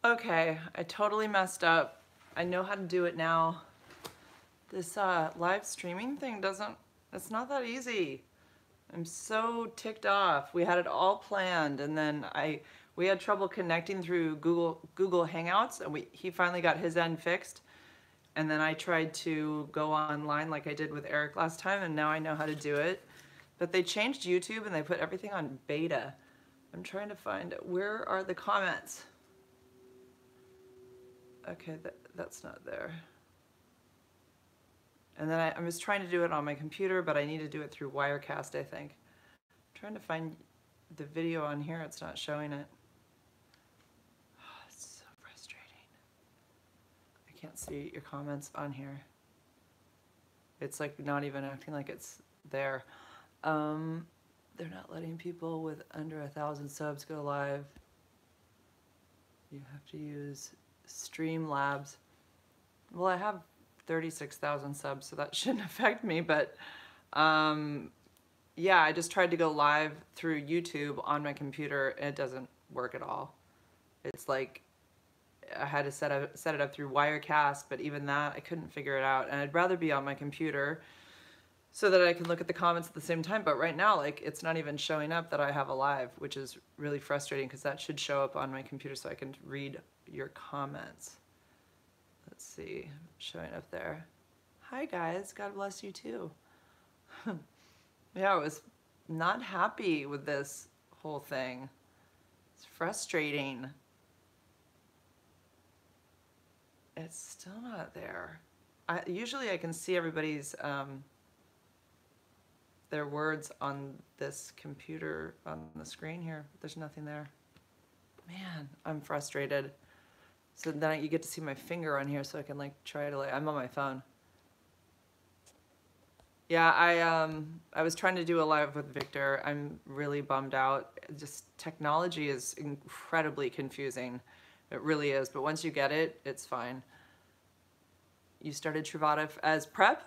Okay, I totally messed up. I know how to do it now. This live streaming thing it's not that easy. I'm so ticked off. We had it all planned and then we had trouble connecting through Google Hangouts and he finally got his end fixed. And then I tried to go online like I did with Eric last time and now I know how to do it. But they changed YouTube and they put everything on beta. I'm trying to find where are the comments? Okay, that's not there. And then I was trying to do it on my computer, but I need to do it through Wirecast, I think. I'm trying to find the video on here, it's not showing it. Oh, it's so frustrating. I can't see your comments on here. It's like not even acting like it's there. They're not letting people with under 1,000 subs go live. You have to use Streamlabs. Well, I have 36,000 subs, so that shouldn't affect me, but yeah, I just tried to go live through YouTube on my computer and it doesn't work at all. It's like I had to set it up through Wirecast, but even that I couldn't figure it out, and I'd rather be on my computer so that I can look at the comments at the same time. But right now, like, it's not even showing up that I have a live, which is really frustrating because that should show up on my computer so I can read your comments. Let's see, showing up there. Hi guys, God bless you too. Yeah, I was not happy with this whole thing. It's frustrating. It's still not there. Usually I can see everybody's their words on this computer on the screen here. There's nothing there. Man, I'm frustrated. So then you get to see my finger on here so I can like try to I'm on my phone. Yeah, I was trying to do a live with Victor. I'm really bummed out. Just technology is incredibly confusing. It really is, but once you get it, it's fine. You started Truvada as prep?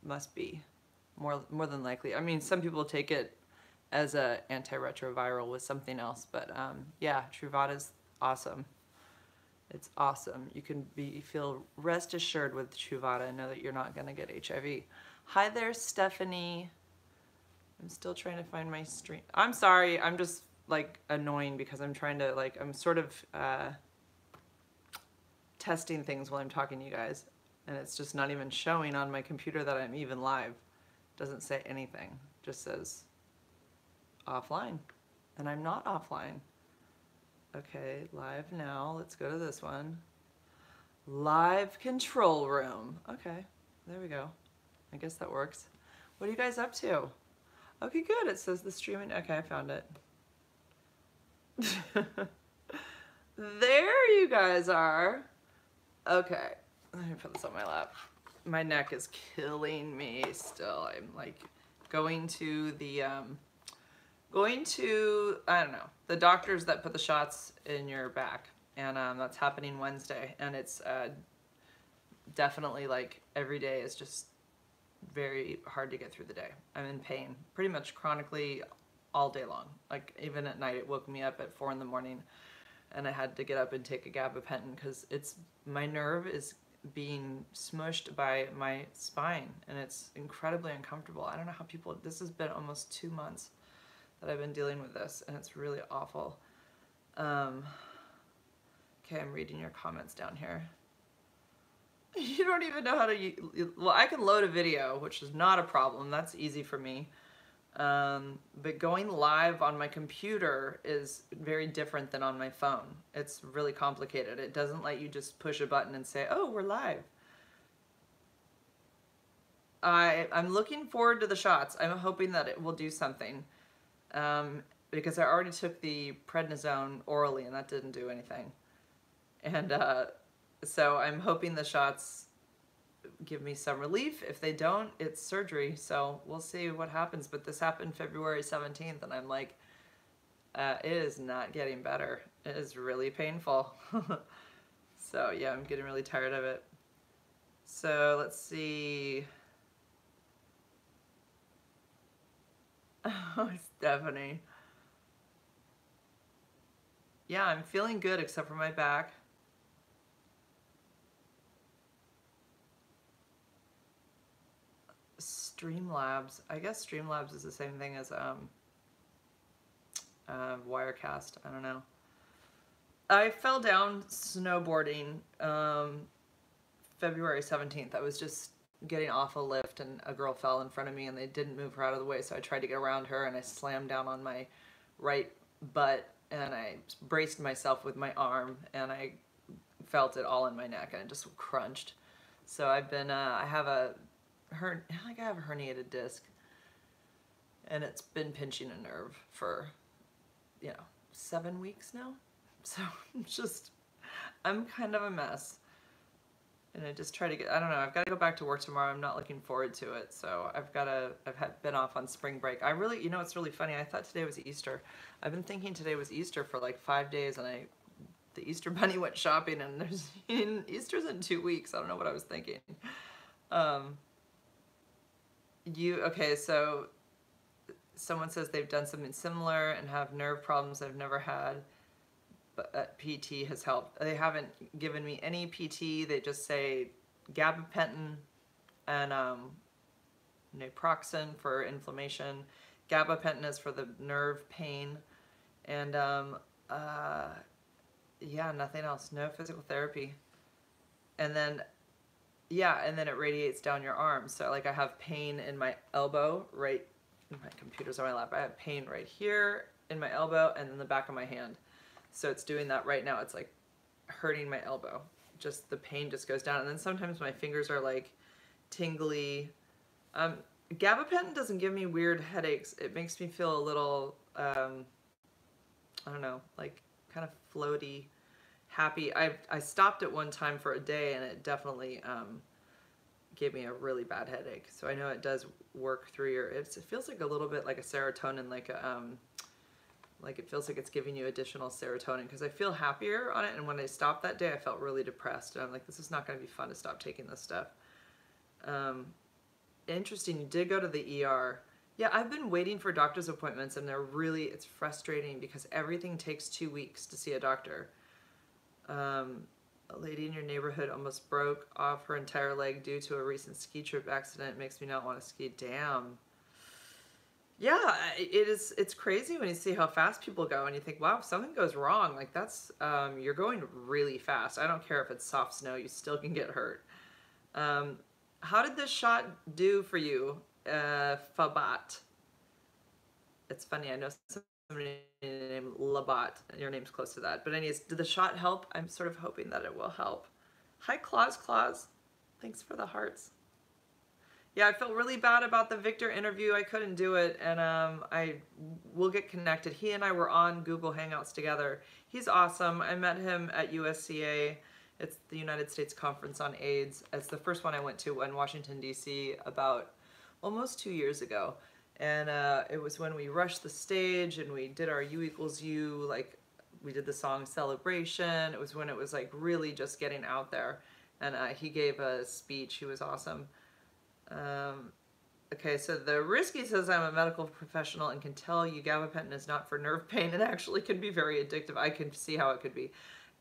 Must be. More than likely. I mean, some people take it as a antiretroviral with something else, but yeah, Truvada's awesome. It's awesome. You can feel rest assured with Truvada and know that you're not going to get HIV. Hi there, Stephanie. I'm still trying to find my stream. I'm sorry. I'm just like annoying because I'm trying to I'm sort of testing things while I'm talking to you guys. And it's just not even showing on my computer that I'm even live. It doesn't say anything. It just says offline. And I'm not offline. Okay, live now. Let's go to this one. Live control room. Okay, there we go. I guess that works. What are you guys up to? Okay, good. It says the streaming. Okay, I found it. There you guys are. Okay, let me put this on my lap. My neck is killing me still. I'm like going to the I don't know, the doctors that put the shots in your back, and that's happening Wednesday, and it's definitely like every day is just very hard to get through the day. I'm in pain pretty much chronically all day long. Like even at night, it woke me up at 4 in the morning and I had to get up and take a gabapentin because my nerve is being smushed by my spine and it's incredibly uncomfortable. I don't know how people, this has been almost 2 months that I've been dealing with this and it's really awful. Okay, I'm reading your comments down here. You don't even know how to, well, I can load a video, which is not a problem. That's easy for me. But going live on my computer is very different than on my phone. It's really complicated. It doesn't let you just push a button and say, oh, we're live. I'm looking forward to the shots. I'm hoping that it will do something. Because I already took the prednisone orally and that didn't do anything. And so I'm hoping the shots give me some relief. If they don't, it's surgery. So we'll see what happens. But this happened February 17th and I'm like, it is not getting better. It is really painful. So yeah, I'm getting really tired of it. So let's see. Oh, Stephanie. Yeah, I'm feeling good except for my back. Streamlabs. I guess Streamlabs is the same thing as Wirecast. I don't know. I fell down snowboarding February 17th. I was just getting off a lift and a girl fell in front of me and they didn't move her out of the way, so I tried to get around her and I slammed down on my right butt and I braced myself with my arm and I felt it all in my neck and it just crunched. So I've been, I have a herniated disc and it's been pinching a nerve for, 7 weeks now. So I'm kind of a mess. And I just try to get, I don't know, I've got to go back to work tomorrow. I'm not looking forward to it. So I've been off on spring break. I really, it's really funny. I thought today was Easter. I've been thinking today was Easter for like 5 days and the Easter bunny went shopping and Easter's in 2 weeks. I don't know what I was thinking. Okay, so someone says they've done something similar and have nerve problems I've never had, but PT has helped. They haven't given me any PT. They just say gabapentin and naproxen for inflammation. Gabapentin is for the nerve pain, and yeah, nothing else. No physical therapy. And then it radiates down your arm. So like I have pain in my elbow, right? My computer's on my lap. I have pain right here in my elbow and in the back of my hand. So it's doing that right now. It's like hurting my elbow. Just the pain just goes down. And then sometimes my fingers are like tingly. Gabapentin doesn't give me weird headaches. It makes me feel a little, I don't know, like kind of floaty, happy. I stopped at one time for a day and it definitely gave me a really bad headache. So I know it does work through it feels like a little bit like a serotonin, like it feels like it's giving you additional serotonin because I feel happier on it. And when I stopped that day, I felt really depressed. And I'm like, this is not going to be fun to stop taking this stuff. Interesting. You did go to the ER. Yeah, I've been waiting for doctor's appointments and it's frustrating because everything takes 2 weeks to see a doctor. A lady in your neighborhood almost broke off her entire leg due to a recent ski trip accident. It makes me not want to ski. Damn. Yeah, it's crazy when you see how fast people go and you think, wow, if something goes wrong, like that's, you're going really fast. I don't care if it's soft snow, you still can get hurt. How did this shot do for you, Fabat? It's funny, I know somebody named Labat, your name's close to that. But anyways, did the shot help? I'm sort of hoping that it will help. Hi, Claus. Thanks for the hearts. Yeah, I felt really bad about the Victor interview. I couldn't do it, and we'll get connected. He and I were on Google Hangouts together. He's awesome. I met him at USCA. It's the United States Conference on AIDS. It's the first one I went to in Washington, D.C. about almost 2 years ago. And it was when we rushed the stage and we did our U=U, like we did the song Celebration. It was when it was like really just getting out there. And he gave a speech. He was awesome. Okay, so the Risky says I'm a medical professional and can tell you gabapentin is not for nerve pain and actually can be very addictive. I can see how it could be.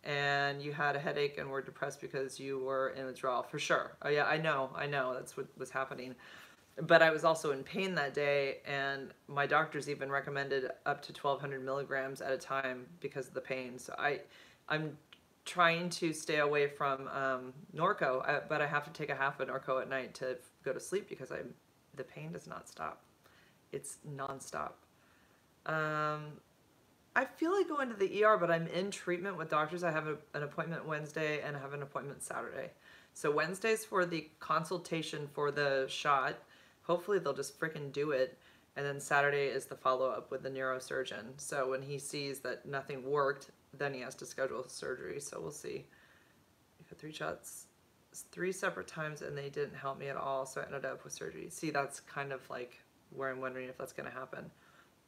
And you had a headache and were depressed because you were in withdrawal, for sure. Oh yeah, I know, that's what was happening. But I was also in pain that day, and my doctors even recommended up to 1,200 milligrams at a time because of the pain. So I'm trying to stay away from Norco, but I have to take a half of Norco at night to go to sleep because the pain does not stop. It's nonstop. I feel like going to the ER, but I'm in treatment with doctors. I have an appointment Wednesday and I have an appointment Saturday. So Wednesday's for the consultation for the shot. Hopefully they'll just freaking do it. And then Saturday is the follow-up with the neurosurgeon. So when he sees that nothing worked, then he has to schedule surgery. So we'll see. You had 3 shots 3 separate times and they didn't help me at all. So I ended up with surgery. See, that's kind of like where I'm wondering if that's going to happen.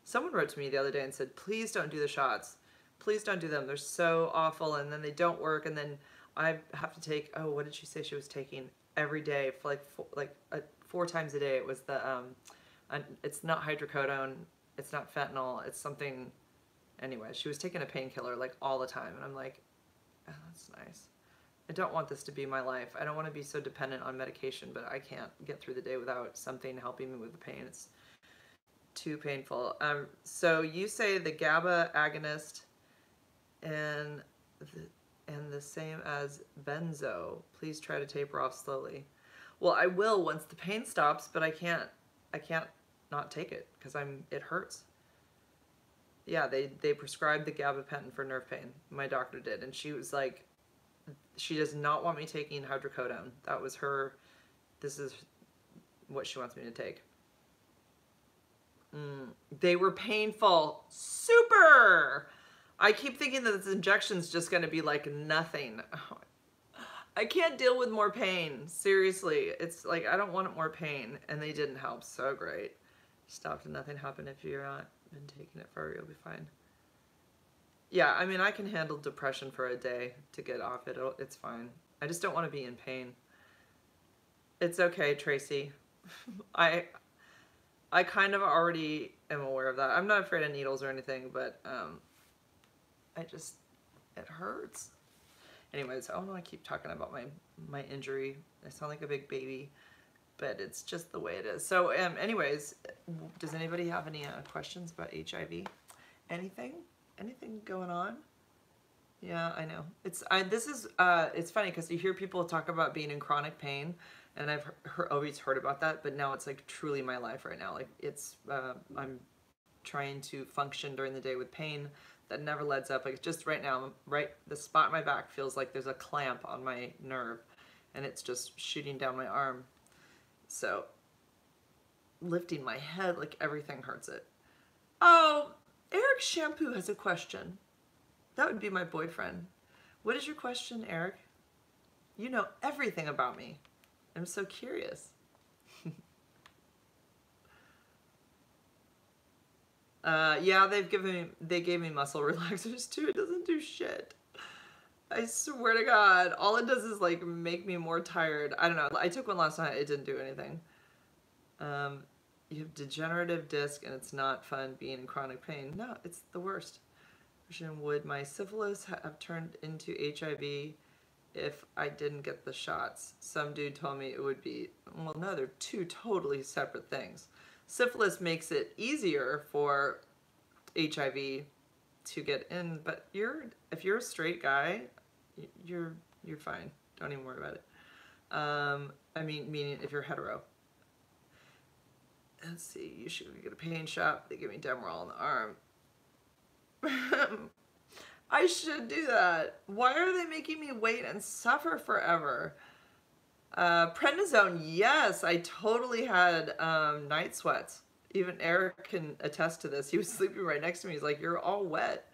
Someone wrote to me the other day and said, please don't do the shots. Please don't do them. They're so awful. And then they don't work. And then I have to take, oh, what did she say she was taking every day for like 4 times a day? It was the, it's not hydrocodone. It's not fentanyl. It's something, Anyway, she was taking a painkiller like all the time, and I'm like, oh, that's nice. I don't want this to be my life. I don't want to be so dependent on medication, but I can't get through the day without something helping me with the pain. It's too painful. So you say the GABA agonist and the same as benzo. Please try to taper off slowly. Well, I will once the pain stops, but I can't not take it because it hurts. Yeah, they prescribed the gabapentin for nerve pain. My doctor did, and she was like, she does not want me taking hydrocodone. That was her. This is what she wants me to take. They were painful. Super. I keep thinking that this injection's just going to be like nothing. I can't deal with more pain. Seriously. It's like, I don't want more pain. And they didn't help. So great. Stopped and nothing happened. If you're not been taking it forever, you'll be fine. Yeah, I mean, I can handle depression for a day to get off it. It's fine. I just don't want to be in pain. It's okay, Tracy. I kind of already am aware of that. I'm not afraid of needles or anything, but it hurts. Anyways, I don't know, I keep talking about my injury. I sound like a big baby, but it's just the way it is. So anyways, does anybody have any questions about HIV? Anything going on? Yeah, I know. It's funny because you hear people talk about being in chronic pain, and I've always heard about that, but now it's like truly my life right now. Like it's I'm trying to function during the day with pain that never lets up. Like just right now, the spot in my back feels like there's a clamp on my nerve, and it's just shooting down my arm. So lifting my head, like everything hurts it. Oh, Eric Shampoo has a question. That would be my boyfriend. What is your question, Eric? You know everything about me. I'm so curious. Yeah, they gave me muscle relaxers too. It doesn't do shit. I swear to God, all it does is like make me more tired. I don't know. I took one last night. It didn't do anything. You have degenerative disc and it's not fun being in chronic pain. No, it's the worst. Would my syphilis have turned into HIV if I didn't get the shots? Some dude told me it would be. Well, no, they're two totally separate things. Syphilis makes it easier for HIV to get in, but if you're a straight guy, you're fine. Don't even worry about it. I mean, meaning if you're hetero. Let's see, you should get a pain shot. They give me Demerol in the arm. I should do that. Why are they making me wait and suffer forever? Prednisone, yes, I totally had night sweats. Even Eric can attest to this. He was sleeping right next to me. He's like, you're all wet.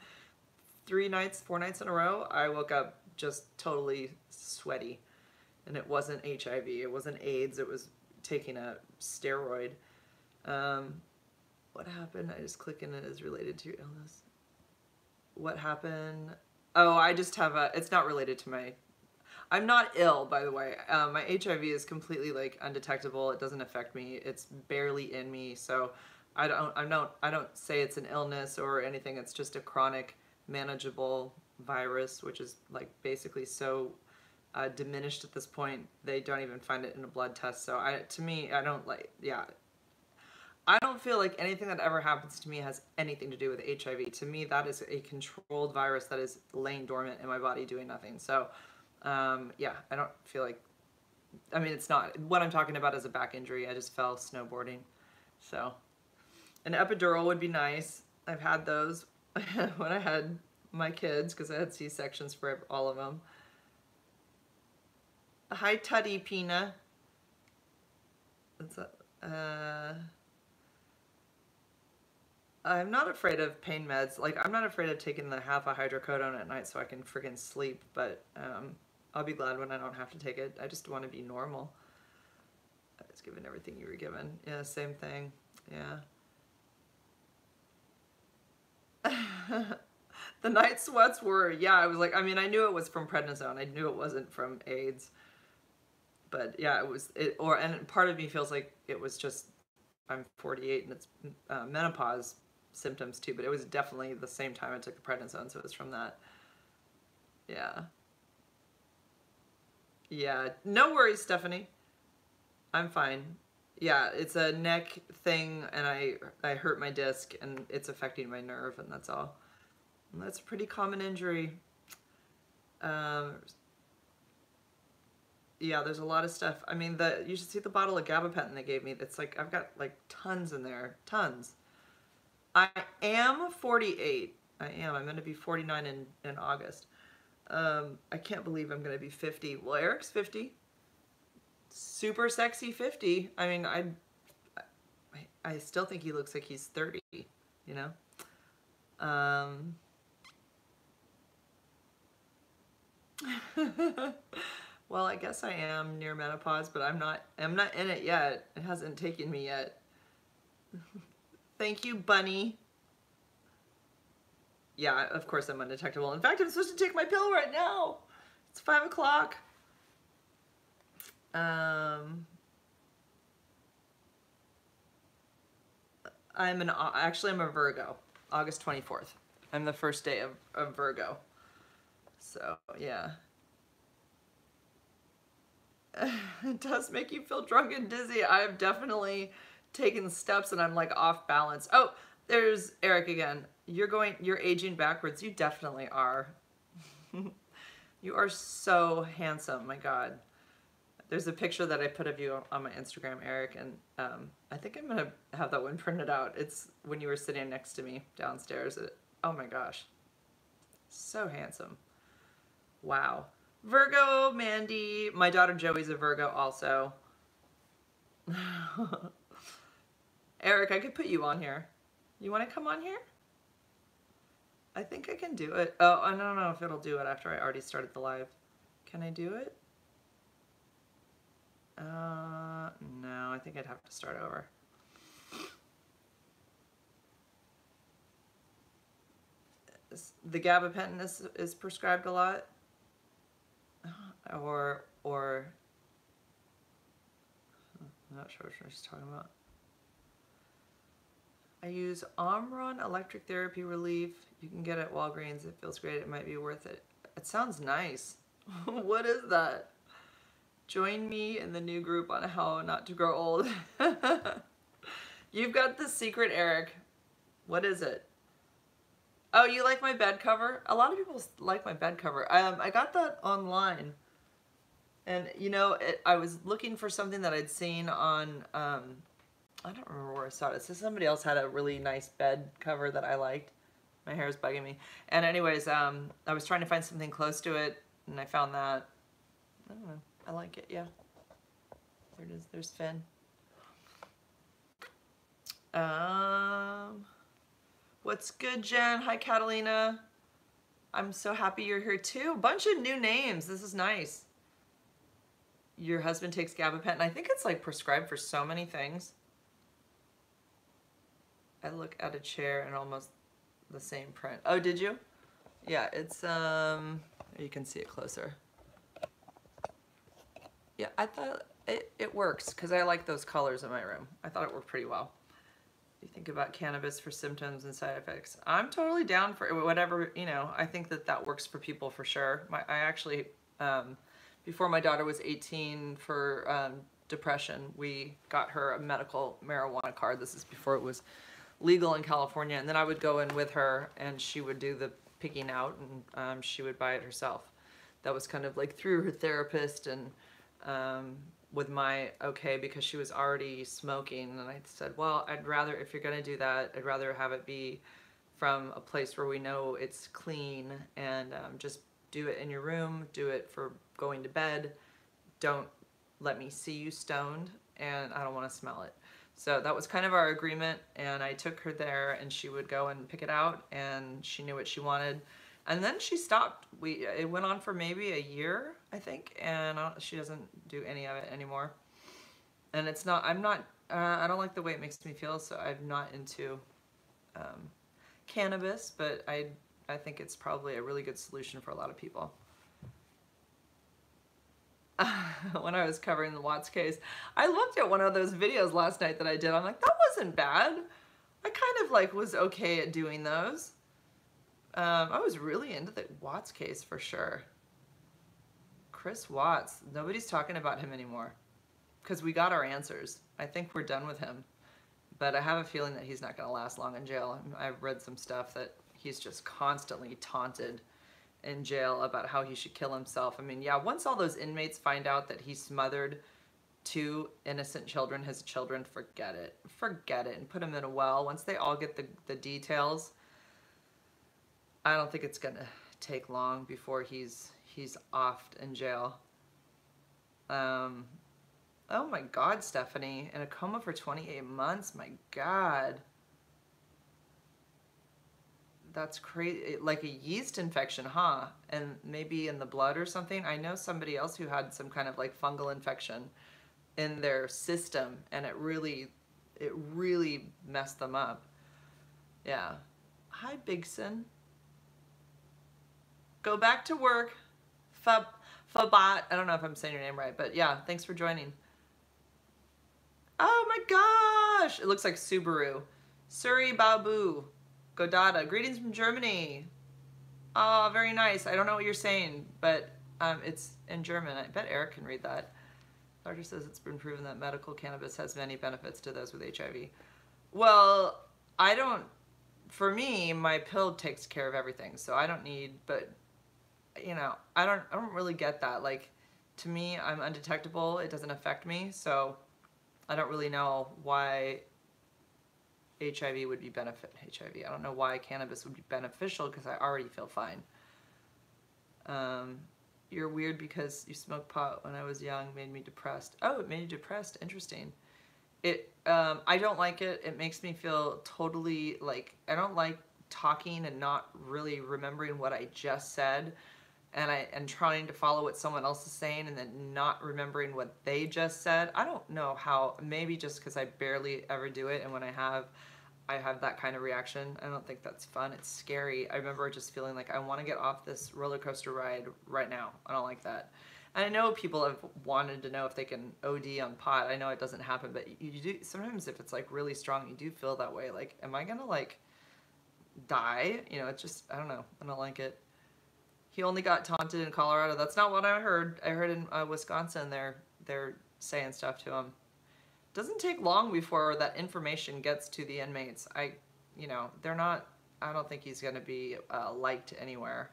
4 nights in a row, I woke up just totally sweaty. And it wasn't HIV, it wasn't AIDS, it was taking a steroid. What happened? I just click and it is related to your illness. What happened? Oh, I just have it's not related to I'm not ill, by the way. My HIV is completely like undetectable. It doesn't affect me. It's barely in me. So I don't say it's an illness or anything. It's just a chronic manageable virus, which is like basically so diminished at this point. They don't even find it in a blood test. So to me, I don't feel like anything that ever happens to me has anything to do with HIV. To me, that is a controlled virus that is laying dormant in my body doing nothing. So, yeah, I don't feel like, I mean, it's not, what I'm talking about is a back injury. I just fell snowboarding. So, an epidural would be nice. I've had those when I had my kids because I had C-sections for all of them. Hi, Tutty Pina. I'm not afraid of pain meds. Like, I'm not afraid of taking the half a hydrocodone at night so I can friggin' sleep, but I'll be glad when I don't have to take it. I just want to be normal. I was given everything you were given. Yeah, same thing. Yeah. The night sweats were, yeah, I was like, I mean, I knew it was from prednisone. I knew it wasn't from AIDS. But yeah, and part of me feels like it was just, I'm 48 and it's menopause symptoms too, but it was definitely the same time I took the prednisone, so it was from that. Yeah. Yeah, no worries, Stephanie. I'm fine. Yeah, it's a neck thing, and I hurt my disc, and it's affecting my nerve, and that's all. And that's a pretty common injury. Yeah, there's a lot of stuff. I mean, you should see the bottle of gabapentin they gave me. It's like, I've got like tons in there, tons. I am 48. I am. I'm going to be 49 in August. I can't believe I'm going to be 50. Well, Eric's 50. Super sexy 50. I mean, I still think he looks like he's 30, you know? Well, I guess I am near menopause, but I'm not in it yet. It hasn't taken me yet. Thank you, Bunny. Yeah, of course I'm undetectable. In fact, I'm supposed to take my pill right now. It's 5 o'clock. Actually, I'm a Virgo. August 24th. I'm the first day of Virgo. So, yeah. It does make you feel drunk and dizzy. I've definitely taken steps and I'm like off balance. Oh, there's Eric again. You're aging backwards. You definitely are. You are so handsome. My God. There's a picture that I put of you on my Instagram, Eric, and I think I'm gonna have that one printed out. It's when you were sitting next to me downstairs. Oh my gosh. So handsome. Wow. Virgo, Mandy. My daughter Joey's a Virgo also. Eric, I could put you on here. You want to come on here? I think I can do it. Oh, I don't know if it'll do it after I already started the live. Can I do it? No, I think I'd have to start over. The gabapentin is prescribed a lot, or I'm not sure what she's talking about. I use Omron Electric Therapy Relief. You can get it at Walgreens. It feels great. It might be worth it. It sounds nice. What is that? Join me in the new group on how not to grow old. You've got the secret, Eric. What is it? Oh, you like my bed cover? A lot of people like my bed cover. I got that online. And, you know, I was looking for something that I'd seen on, I don't remember where I saw it. So somebody else had a really nice bed cover that I liked. My hair is bugging me. And anyways, I was trying to find something close to it, and I found that. I don't know. I like it, yeah. There it is. There's Finn. What's good, Jen? Hi, Catalina. I'm so happy you're here too. Bunch of new names. This is nice. Your husband takes gabapentin. I think it's like prescribed for so many things. I look at a chair and almost the same print. Oh, did you? Yeah, it's, you can see it closer. Yeah, I thought it works because I like those colors in my room. I thought it worked pretty well. You think about cannabis for symptoms and side effects. I'm totally down for whatever, you know, I think that works for people for sure. I actually, before my daughter was 18 for depression, we got her a medical marijuana card. This is before it was legal in California. And then I would go in with her and she would do the picking out and she would buy it herself. That was kind of like through her therapist and with my okay, because she was already smoking, and I said, well, I'd rather, if you're gonna do that, I'd rather have it be from a place where we know it's clean, and just do it in your room, do it for going to bed, don't let me see you stoned, and I don't want to smell it. So that was kind of our agreement, and I took her there, and she would go and pick it out, and she knew what she wanted. And then she stopped. It went on for maybe a year, I think, and she doesn't do any of it anymore. And it's not, I don't like the way it makes me feel, so I'm not into cannabis, but I think it's probably a really good solution for a lot of people. When I was covering the Watts case, I looked at one of those videos last night that I did. I'm like, that wasn't bad. I kind of like was okay at doing those. I was really into the Watts case for sure. Chris Watts, nobody's talking about him anymore because we got our answers. I think we're done with him, but I have a feeling that he's not going to last long in jail. I've read some stuff that he's just constantly taunted in jail about how he should kill himself. I mean, yeah, once all those inmates find out that he smothered 2 innocent children, his children, forget it. Forget it and put him in a well. Once they all get the details, I don't think it's going to take long before he's offed in jail. Oh my God, Stephanie, in a coma for 28 months, my God. That's crazy, like a yeast infection, huh? And maybe in the blood or something. I know somebody else who had some kind of like fungal infection in their system, and it really messed them up. Yeah. Hi, Bigson. Go back to work. Fabat. I don't know if I'm saying your name right, but yeah, thanks for joining. Oh my gosh! It looks like Subaru. Suri Babu. Godada. Greetings from Germany. Oh, very nice. I don't know what you're saying, but it's in German. I bet Eric can read that. Doctor says it's been proven that medical cannabis has many benefits to those with HIV. Well, I don't, for me, my pill takes care of everything, so I don't need, but, you know, I don't really get that. Like, to me, I'm undetectable. It doesn't affect me, so I don't really know why HIV would be HIV. I don't know why cannabis would be beneficial because I already feel fine. You're weird because you smoked pot when I was young, made me depressed. Oh, it made you depressed. Interesting. I don't like it. It makes me feel totally like, I don't like talking and not really remembering what I just said. And trying to follow what someone else is saying and then not remembering what they just said. I don't know how, maybe just because I barely ever do it, and when I have that kind of reaction. I don't think that's fun. It's scary. I remember just feeling like I want to get off this roller coaster ride right now. I don't like that. And I know people have wanted to know if they can OD on pot. I know it doesn't happen, but you do, sometimes if it's like really strong, you do feel that way. Like, am I going to like die? You know, it's just, I don't know. I don't like it. He only got taunted in Colorado. That's not what I heard. I heard in Wisconsin they're saying stuff to him. Doesn't take long before that information gets to the inmates. You know, they're not, I don't think he's going to be liked anywhere.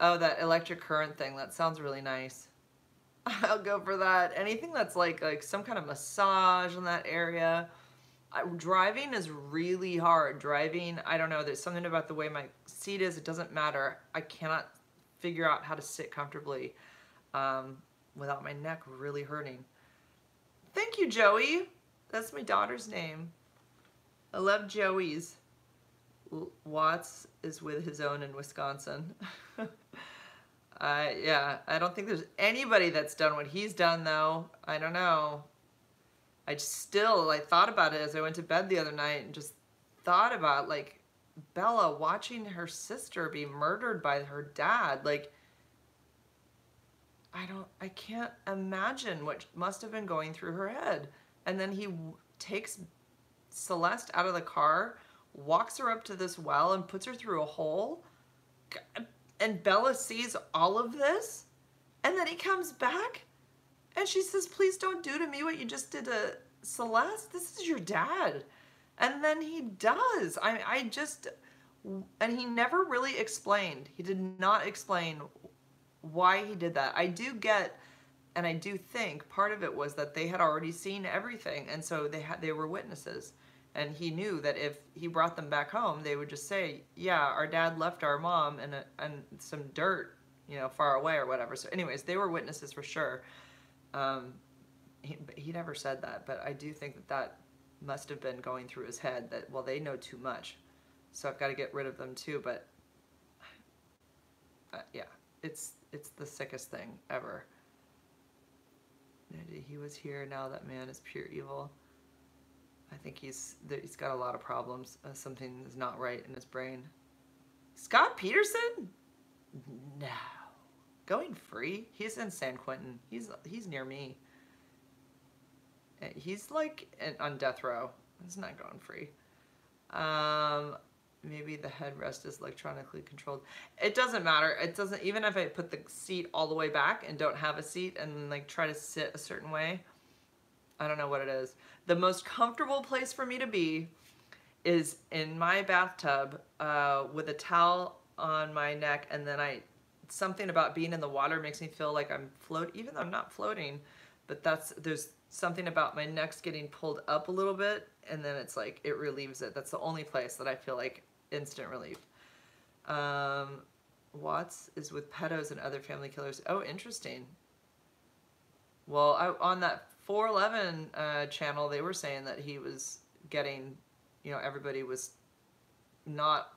Oh, that electric current thing, that sounds really nice. I'll go for that. Anything that's like some kind of massage in that area. Driving is really hard. Driving, I don't know, there's something about the way my seat is, it doesn't matter. I cannot figure out how to sit comfortably without my neck really hurting. Thank you, Joey. That's my daughter's name. I love Joey's. Watts is with his own in Wisconsin. Yeah, I don't think there's anybody that's done what he's done, though. I don't know. I thought about it as I went to bed the other night and just thought about, like, Bella watching her sister be murdered by her dad. Like, I can't imagine what must have been going through her head. And then he takes Celeste out of the car, walks her up to this well and puts her through a hole. And Bella sees all of this. And then he comes back and she says, please don't do to me what you just did to Celeste. This is your dad. And then he does. And he never really explained. He did not explain why he did that. I do get, and I do think part of it was that they had already seen everything. And so they were witnesses. And he knew that if he brought them back home, they would just say, yeah, our dad left our mom and some dirt, you know, far away or whatever. So anyways, they were witnesses for sure. He never said that, but I do think that must have been going through his head that, well, they know too much, so I've got to get rid of them too. But yeah, it's the sickest thing ever. He was here, now that man is pure evil. I think he's got a lot of problems. Something is not right in his brain. Scott Peterson? No. Going free? He's in San Quentin. He's near me. He's like on death row. He's not going free. Maybe the headrest is electronically controlled. It doesn't matter. It doesn't, even if I put the seat all the way back and don't have a seat and like try to sit a certain way, I don't know what it is. The most comfortable place for me to be is in my bathtub with a towel on my neck, and then something about being in the water makes me feel like I'm floating, even though I'm not floating, but there's something about my neck's getting pulled up a little bit, and then it's like, it relieves it. That's the only place that I feel like instant relief. Watts is with pedos and other family killers. Oh, interesting. Well, on that 411 channel, they were saying that he was getting, you know, everybody was not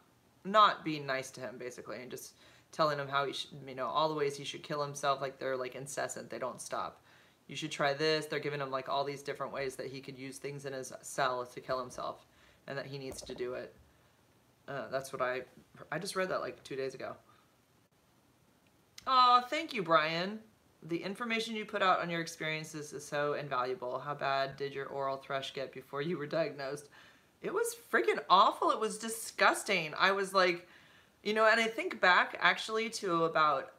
being nice to him, basically, and just telling him how he should, you know, all the ways he should kill himself. Like, they're like incessant, they don't stop. You should try this. They're giving him like all these different ways that he could use things in his cell to kill himself, and that he needs to do it. That's what I just read that like 2 days ago. Oh, thank you, Brian. The information you put out on your experiences is so invaluable. How bad did your oral thrush get before you were diagnosed? It was freaking awful. It was disgusting. I was like, you know, and I think back actually to about,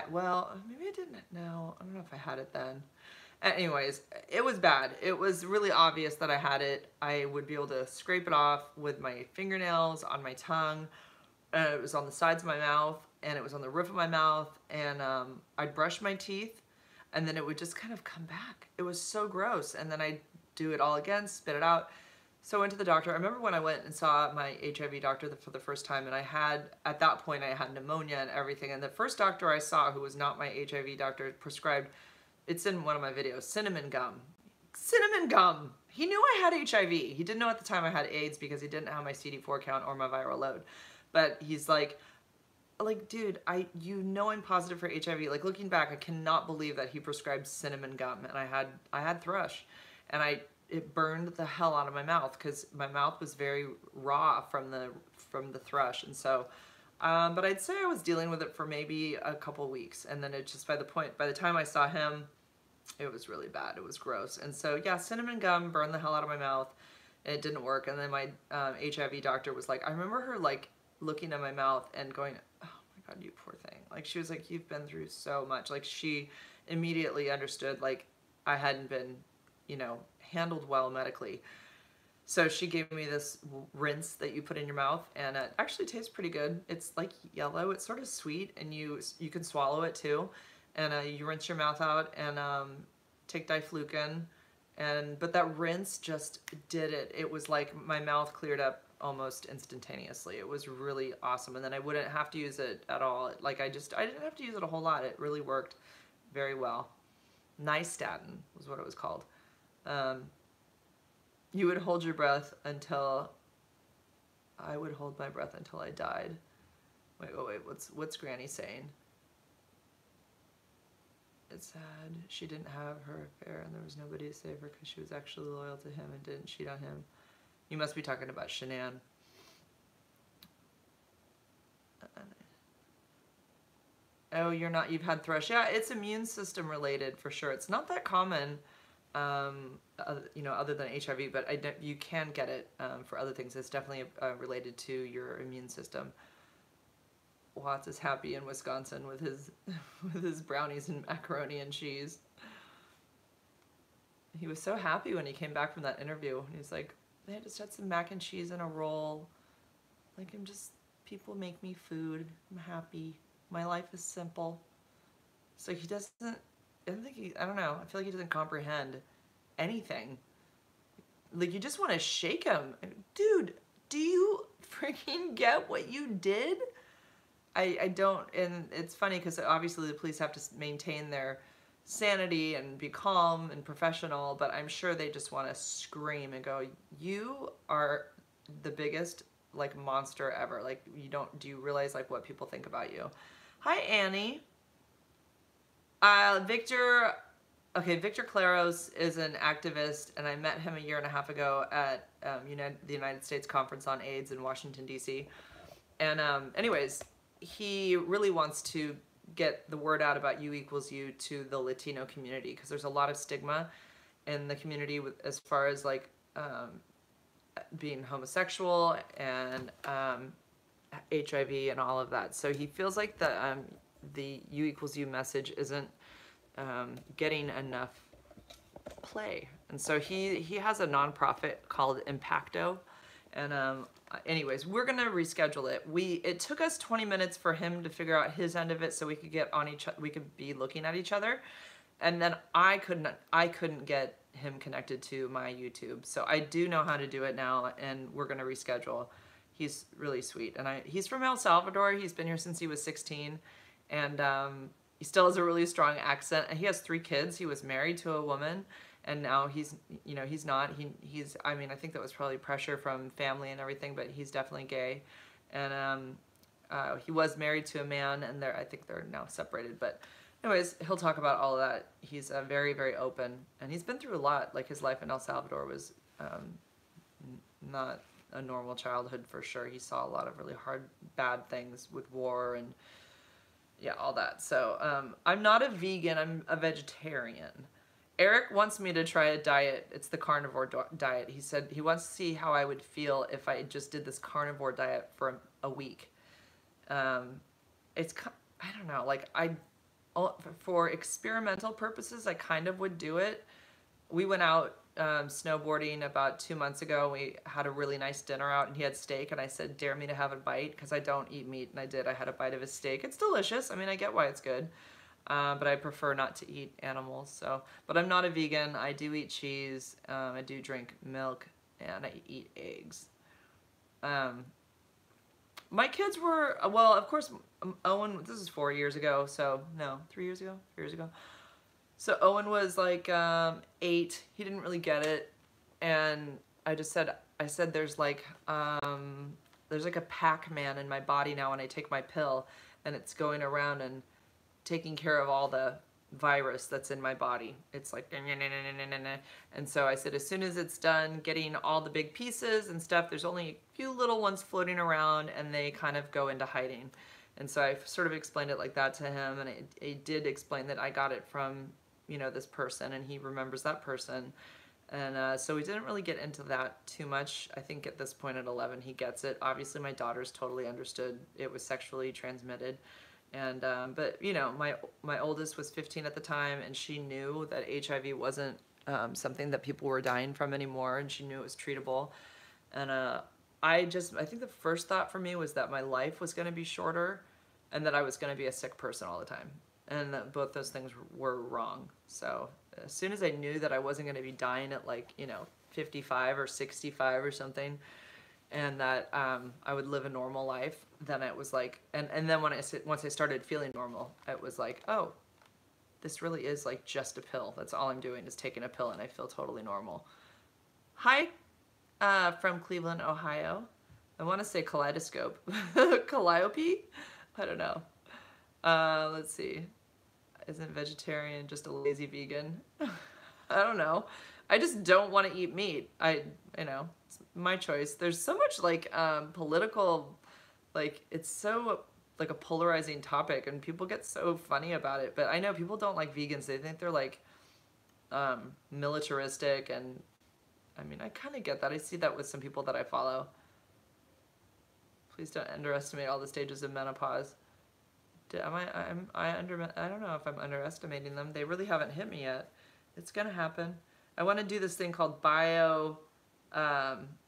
well, maybe I didn't know. I don't know if I had it then. Anyways, it was bad. It was really obvious that I had it. I would be able to scrape it off with my fingernails, on my tongue. It was on the sides of my mouth, and it was on the roof of my mouth, and I'd brush my teeth, and then it would just kind of come back. It was so gross, and then I'd do it all again, spit it out. So I went to the doctor. I remember when I went and saw my HIV doctor for the first time, and at that point, I had pneumonia and everything, and the first doctor I saw, who was not my HIV doctor, prescribed, it's in one of my videos, cinnamon gum. Cinnamon gum! He knew I had HIV. He didn't know at the time I had AIDS because he didn't have my CD4 count or my viral load. But he's like, dude, you know I'm positive for HIV. Like, looking back, I cannot believe that he prescribed cinnamon gum, and I had thrush, and it burned the hell out of my mouth because my mouth was very raw from the thrush, and so, but I'd say I was dealing with it for maybe a couple weeks, and then it just by the time I saw him, it was really bad. It was gross, and so yeah, cinnamon gum burned the hell out of my mouth, and it didn't work. And then my HIV doctor was like, I remember her like looking at my mouth and going, oh my God, you poor thing. Like, she was like, you've been through so much. Like, she immediately understood, like, I hadn't been, you know, handled well medically. So she gave me this rinse that you put in your mouth, and it actually tastes pretty good. It's like yellow. It's sort of sweet, and you can swallow it too. And you rinse your mouth out and take diflucan. But that rinse just did it. It was like my mouth cleared up almost instantaneously. It was really awesome, and then I wouldn't have to use it at all. Like, I didn't have to use it a whole lot. It really worked very well. Nystatin was what it was called. You would hold your breath until I would hold my breath until I died. Wait, what's Granny saying? It's sad she didn't have her affair and there was nobody to save her because she was actually loyal to him and didn't cheat on him. You must be talking about Shanann. Oh, you've had thrush. Yeah, it's immune system related for sure. It's not that common, you know, other than HIV, but you can get it for other things. It's definitely related to your immune system. Watts is happy in Wisconsin with his brownies and macaroni and cheese. He was so happy when he came back from that interview. He was like, I just had some mac and cheese and a roll. Like, people make me food. I'm happy. My life is simple. So he doesn't, I don't know, I feel like he doesn't comprehend anything. Like, you just want to shake him. Dude, do you freaking get what you did? I don't, and it's funny because obviously the police have to maintain their sanity and be calm and professional, but I'm sure they just want to scream and go, you are the biggest, like, monster ever. Like, do you realize, like, what people think about you? Hi, Annie. Victor Claros is an activist, and I met him a year and a half ago at the United States Conference on AIDS in Washington, D.C. And anyways, he really wants to get the word out about You Equals You to the Latino community, because there's a lot of stigma in the community with, as far as like being homosexual and HIV and all of that. So he feels like the You Equals You message isn't getting enough play, and so he has a nonprofit called Impacto, and anyways, we're gonna reschedule it. It took us 20 minutes for him to figure out his end of it, so we could get on we could be looking at each other, and then I couldn't get him connected to my YouTube, so I do know how to do it now, and we're gonna reschedule. He's really sweet, and he's from El Salvador. He's been here since he was 16, and he still has a really strong accent, and he has 3 kids. He was married to a woman, and now he's not. He's I mean, I think that was probably pressure from family and everything, but he's definitely gay, and he was married to a man, and I think they're now separated. But anyways, he'll talk about all of that. He's very, very open, and he's been through a lot. Like, his life in El Salvador was not a normal childhood for sure. He saw a lot of really hard, bad things with war and yeah, all that. So I'm not a vegan, I'm a vegetarian. Eric wants me to try a diet. It's the carnivore diet. He said he wants to see how I would feel if I just did this carnivore diet for a week. It's, I don't know, like, for experimental purposes, I kind of would do it. We went out snowboarding about 2 months ago. We had a really nice dinner out, and he had steak, and I said, dare me to have a bite, because I don't eat meat, and I did. I had a bite of his steak. It's delicious. I mean, I get why it's good, but I prefer not to eat animals. So, but I'm not a vegan. I do eat cheese. I do drink milk, and I eat eggs. My kids were, well, of course, Owen, this is 4 years ago, so no, 3 years ago, 3 years ago. So Owen was like 8. He didn't really get it, and I said there's like a Pac-Man in my body now when I take my pill, and it's going around and taking care of all the virus that's in my body. It's like, and so I said, as soon as it's done getting all the big pieces and stuff, there's only a few little ones floating around, and they kind of go into hiding. And so I sort of explained it like that to him, and I did explain that I got it from, this person, and he remembers that person. And so we didn't really get into that too much. I think at this point at 11, he gets it. Obviously, my daughter's totally understood it was sexually transmitted. And but my oldest was 15 at the time, and she knew that HIV wasn't something that people were dying from anymore, and she knew it was treatable. And I think the first thought for me was that my life was going to be shorter, and that I was going to be a sick person all the time, and that both those things were wrong. So as soon as I knew that I wasn't going to be dying at 55 or 65 or something, and that I would live a normal life, then it was like, and then once I started feeling normal, it was like, oh, this really is like just a pill. That's all I'm doing is taking a pill, and I feel totally normal. Hi, from Cleveland, Ohio. I want to say kaleidoscope. Calliope? I don't know. Let's see. Isn't vegetarian just a lazy vegan? I don't know. I just don't want to eat meat. It's my choice. There's so much political, it's so like a polarizing topic, and people get so funny about it. But I know people don't like vegans. They think they're militaristic, and I mean, I kind of get that. I see that with some people that I follow. Please don't underestimate all the stages of menopause. I don't know if I'm underestimating them. They really haven't hit me yet. It's gonna happen. I want to do this thing called bio.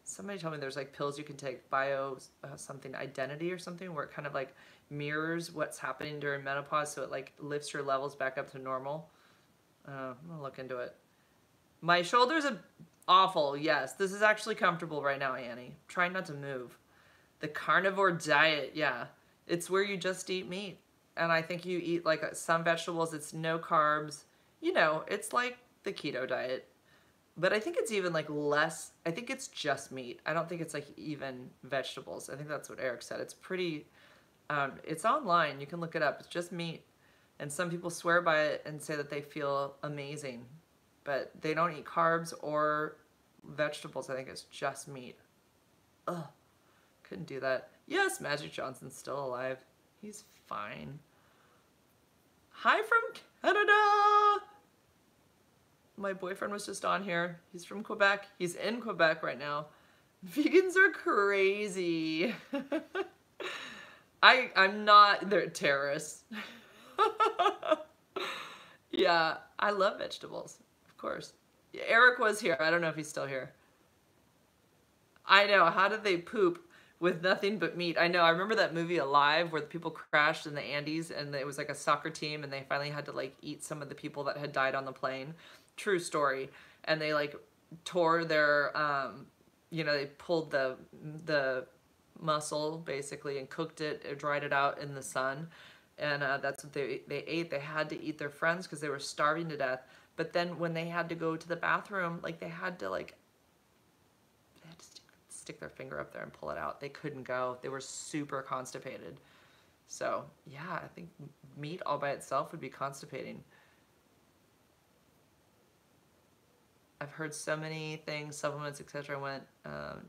Somebody told me there's pills you can take, bio something identity or something, where it kind of mirrors what's happening during menopause, so it lifts your levels back up to normal. I'm gonna look into it. My shoulders are awful. Yes, this is actually comfortable right now, Annie. Trying not to move. The carnivore diet, yeah, it's where you just eat meat, and I think you eat some vegetables. It's no carbs. It's like the keto diet. But I think it's even less, I think it's just meat. I don't think it's even vegetables. I think that's what Eric said. It's pretty, it's online. You can look it up. It's just meat. And some people swear by it and say that they feel amazing. But they don't eat carbs or vegetables. I think it's just meat. Ugh, couldn't do that. Yes, Magic Johnson's still alive. He's fine. Hi from Canada. My boyfriend was just on here. He's from Quebec. He's in Quebec right now. Vegans are crazy. I'm not, they're terrorists. Yeah, I love vegetables, of course. Eric was here. I don't know if he's still here. I know. How did they poop with nothing but meat? I know. I remember that movie Alive where the people crashed in the Andes and it was like a soccer team and they finally had to like eat some of the people that had died on the plane. True story. And they like tore their, you know, they pulled the muscle basically and cooked it, or dried it out in the sun. And that's what they ate. They had to eat their friends because they were starving to death. But then when they had to go to the bathroom, like they had to stick their finger up there and pull it out. They couldn't go. They were super constipated. So yeah, I think meat all by itself would be constipating. I've heard so many things, supplements, etc. Went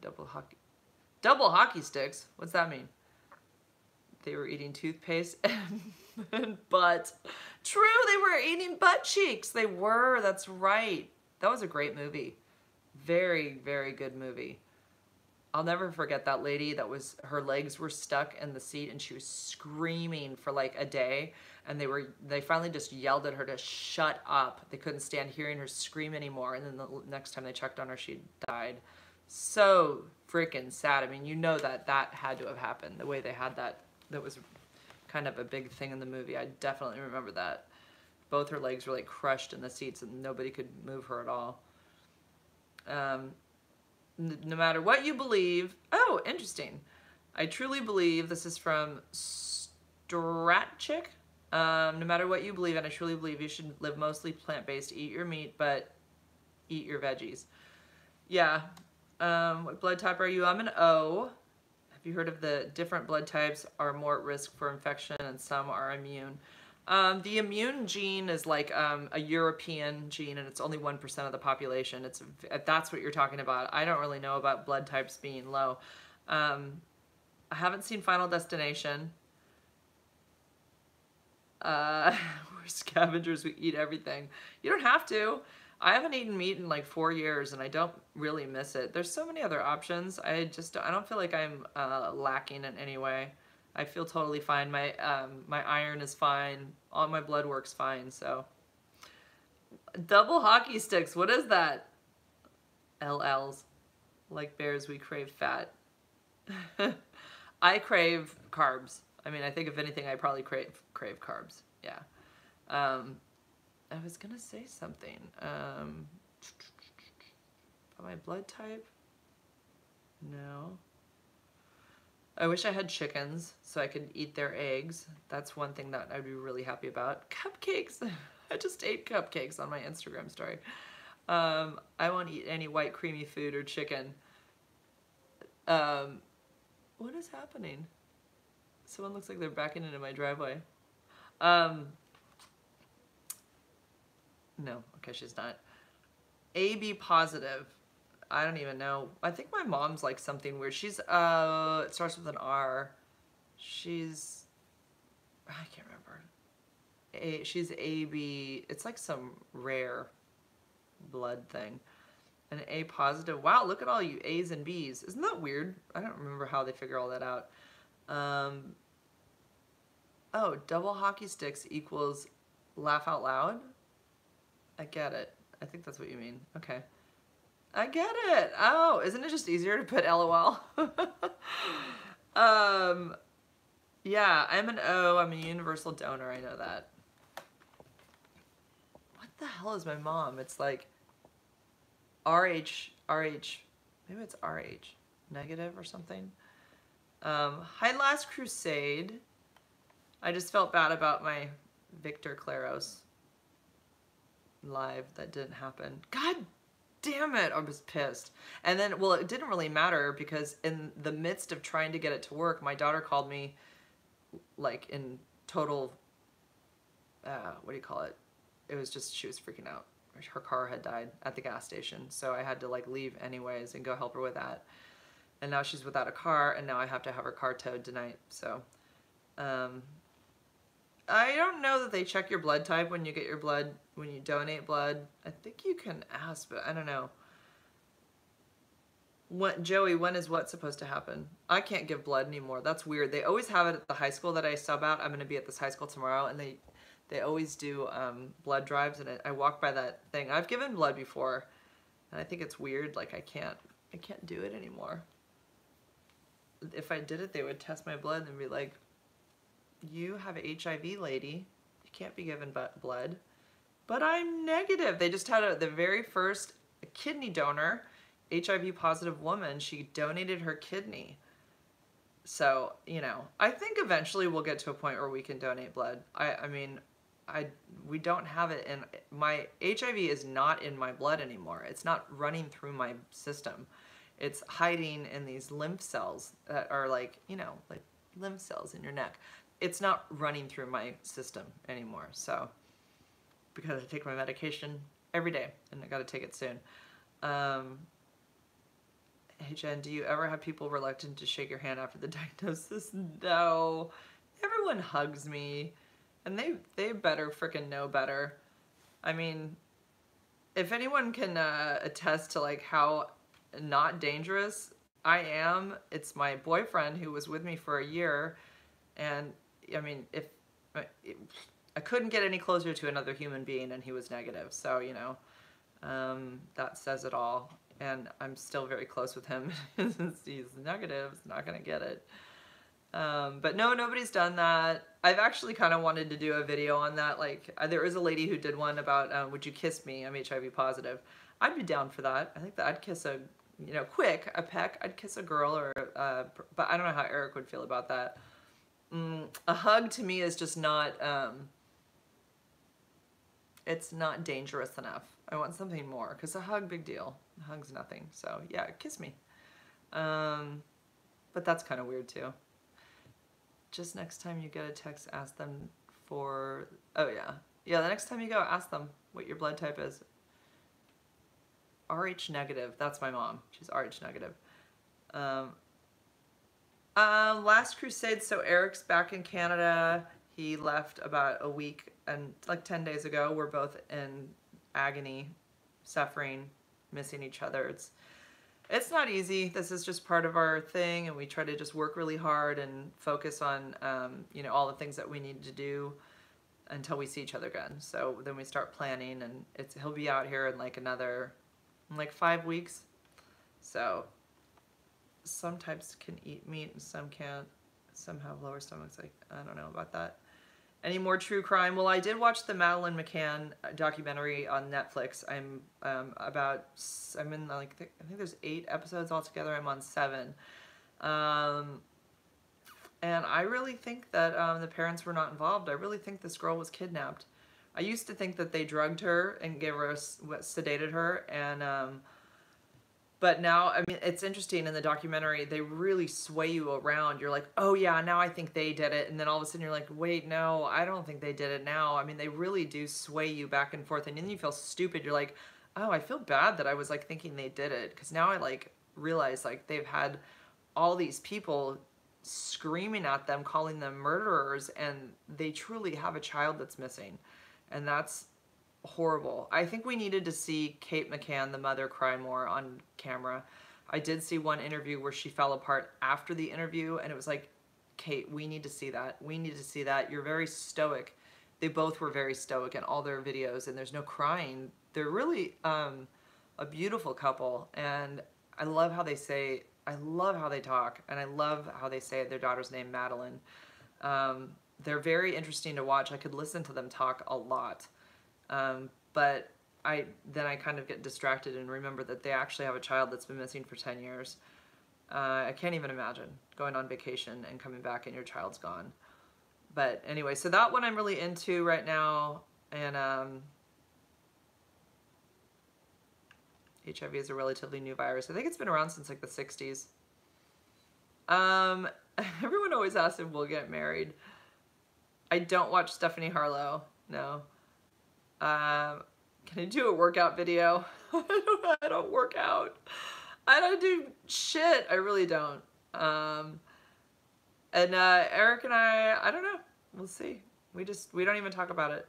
double hockey sticks. What's that mean? They were eating toothpaste and butt. True, they were eating butt cheeks. They were. That's right. That was a great movie. Very, very good movie. I'll never forget that lady that was, her legs were stuck in the seat and she was screaming for like a day, and they finally just yelled at her to shut up. They couldn't stand hearing her scream anymore, and then the next time they checked on her, she died. So freaking sad. I mean, you know that had to have happened, the way they had that. That was kind of a big thing in the movie. I definitely remember that. Both her legs were like crushed in the seats and nobody could move her at all. No matter what you believe. Oh, interesting. I truly believe, this is from Stratchick. No matter what you believe, and I truly believe you should live mostly plant-based. Eat your meat, but eat your veggies. Yeah. What blood type are you? I'm an O. Have you heard of the different blood types are more at risk for infection and some are immune? The immune gene is like a European gene, and it's only 1% of the population. That's what you're talking about. I don't really know about blood types being low. I haven't seen Final Destination. We're scavengers. We eat everything. You don't have to. I haven't eaten meat in like 4 years, and I don't really miss it. There's so many other options. I don't feel like I'm lacking in any way. I feel totally fine. My iron is fine. All my blood works fine. So, double hockey sticks. What is that? LLs. Like bears, we crave fat. I crave carbs. I mean, I think if anything, I probably crave carbs. Yeah. I was gonna say something. My blood type? No. I wish I had chickens so I could eat their eggs. That's one thing that I'd be really happy about. Cupcakes. I just ate cupcakes on my Instagram story. I won't eat any white creamy food or chicken. What is happening? Someone looks like they're backing into my driveway. No, okay, she's not. AB positive. I don't even know. I think my mom's like something weird. She's, it starts with an R. She's, I can't remember. She's AB. It's like some rare blood thing. An A positive. Wow, look at all you A's and B's. Isn't that weird? I don't remember how they figure all that out. Oh, double hockey sticks equals laugh out loud? I get it. I think that's what you mean. Okay. I get it. Oh, isn't it just easier to put LOL? Yeah, I'm an O. I'm a universal donor. I know that. What the hell is my mom? It's like RH, maybe it's RH negative or something. Hi, Last Crusade. I just felt bad about my Victor Claros live that didn't happen. God damn it, I was pissed. And then, well, it didn't really matter because in the midst of trying to get it to work, my daughter called me like in total, what do you call it? It was just, she was freaking out. Her car had died at the gas station, so I had to like leave anyways and go help her with that. And now she's without a car, and now I have to have her car towed tonight. So I don't know that they check your blood type when you get your blood, when you donate blood. I think you can ask, but I don't know. What, Joey, when is what supposed to happen? I can't give blood anymore. That's weird. They always have it at the high school that I sub at. I'm going to be at this high school tomorrow, and they always do blood drives, and I walk by that thing. I've given blood before, and I think it's weird. Like I can't do it anymore. If I did it, they would test my blood and be like, you have HIV, lady. You can't be given blood. But I'm negative. They just had the very first kidney donor, HIV positive woman. She donated her kidney. So, you know, I think eventually we'll get to a point where we can donate blood. I mean, we don't have it in, my HIV is not in my blood anymore. It's not running through my system. It's hiding in these lymph cells that are like, you know, like lymph cells in your neck. It's not running through my system anymore. So, because I take my medication every day and I got to take it soon. Hey Jen, do you ever have people reluctant to shake your hand after the diagnosis? No. Everyone hugs me, and they better freaking know better. I mean, if anyone can attest to like how not dangerous I am, it's my boyfriend who was with me for a year, and I mean, if I couldn't get any closer to another human being, and he was negative, so you know, that says it all. And I'm still very close with him. Since he's negative, he's not gonna get it. But no, nobody's done that. I've actually kind of wanted to do a video on that. Like, there is a lady who did one about, would you kiss me? I'm HIV positive. I'd be down for that. I think that I'd kiss a, you know, a peck. I'd kiss a girl, or, but I don't know how Eric would feel about that. A hug to me is just not, it's not dangerous enough. I want something more, because a hug, big deal. A hug's nothing. So yeah, kiss me. But that's kind of weird too. Just next time you get a text, ask them for, oh yeah. Yeah, the next time you go, ask them what your blood type is. RH negative, that's my mom. She's RH negative. Last Crusade, so Eric's back in Canada. He left about a week and like 10 days ago. We're both in agony, suffering, missing each other. It's not easy. This is just part of our thing, and we try to just work really hard and focus on you know, all the things that we need to do until we see each other again. So then we start planning, and he'll be out here in like another 5 weeks. So some types can eat meat and some can't. Some have lower stomachs. Like, I don't know about that. Any more true crime? Well, I did watch the Madeleine McCann documentary on Netflix. I'm in like, I think there's 8 episodes altogether. I'm on 7. And I really think that the parents were not involved. I really think this girl was kidnapped. I used to think that they drugged her and gave her, sedated her, and but now, I mean, it's interesting in the documentary, they really sway you around. You're like, oh yeah, now I think they did it. And then all of a sudden you're like, wait, no, I don't think they did it now. I mean, they really do sway you back and forth. And then you feel stupid. You're like, oh, I feel bad that I was like thinking they did it. Because now I like realize like they've had all these people screaming at them, calling them murderers. And they truly have a child that's missing. And that's horrible. I think we needed to see Kate McCann, the mother, cry more on camera. I did see one interview where she fell apart after the interview, and it was like, Kate, we need to see that. We need to see that. You're very stoic. They both were very stoic in all their videos, and there's no crying. They're really a beautiful couple, and I love how they say, I love how they talk, and I love how they say their daughter's name, Madeleine. They're very interesting to watch. I could listen to them talk a lot. But then I kind of get distracted and remember that they actually have a child that's been missing for 10 years. I can't even imagine going on vacation and coming back and your child's gone. But anyway, so that one I'm really into right now. And HIV is a relatively new virus. I think it's been around since like the 60s. Everyone always asks if we'll get married. I don't watch Stephanie Harlow, no. Can I do a workout video? I don't work out. I don't do shit. I really don't. And Eric and I don't know. We'll see. We don't even talk about it.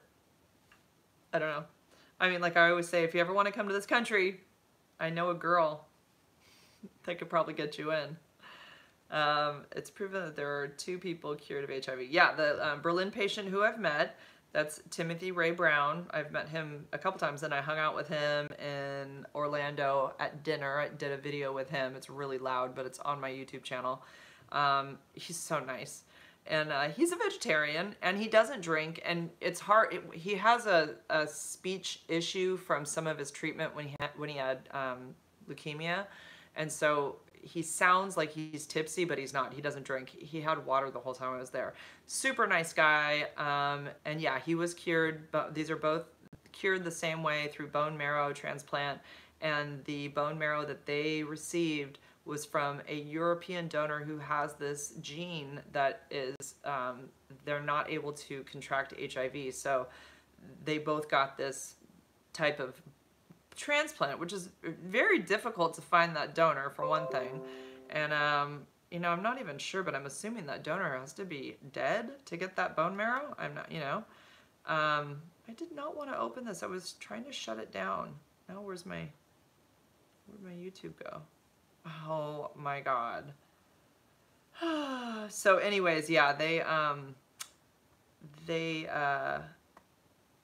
I don't know. I mean, like I always say, if you ever want to come to this country, I know a girl that could probably get you in. It's proven that there are 2 people cured of HIV. Yeah, the Berlin patient who I've met, that's Timothy Ray Brown. I've met him a couple times, and I hung out with him in Orlando at dinner. I did a video with him. It's really loud, but it's on my YouTube channel. He's so nice. And he's a vegetarian, and he doesn't drink, and it's hard. He has a speech issue from some of his treatment when he had leukemia, and so he sounds like he's tipsy, but he's not. He doesn't drink. He had water the whole time I was there. Super nice guy, and yeah, he was cured. But these are both cured the same way through bone marrow transplant, and the bone marrow that they received was from a European donor who has this gene that is, they're not able to contract HIV. So they both got this type of transplant, which is very difficult to find that donor, for one thing. And, you know, I'm not even sure, but I'm assuming that donor has to be dead to get that bone marrow. I'm not, you know. I did not want to open this. I was trying to shut it down. Now where'd my YouTube go? Oh my God. So anyways, yeah,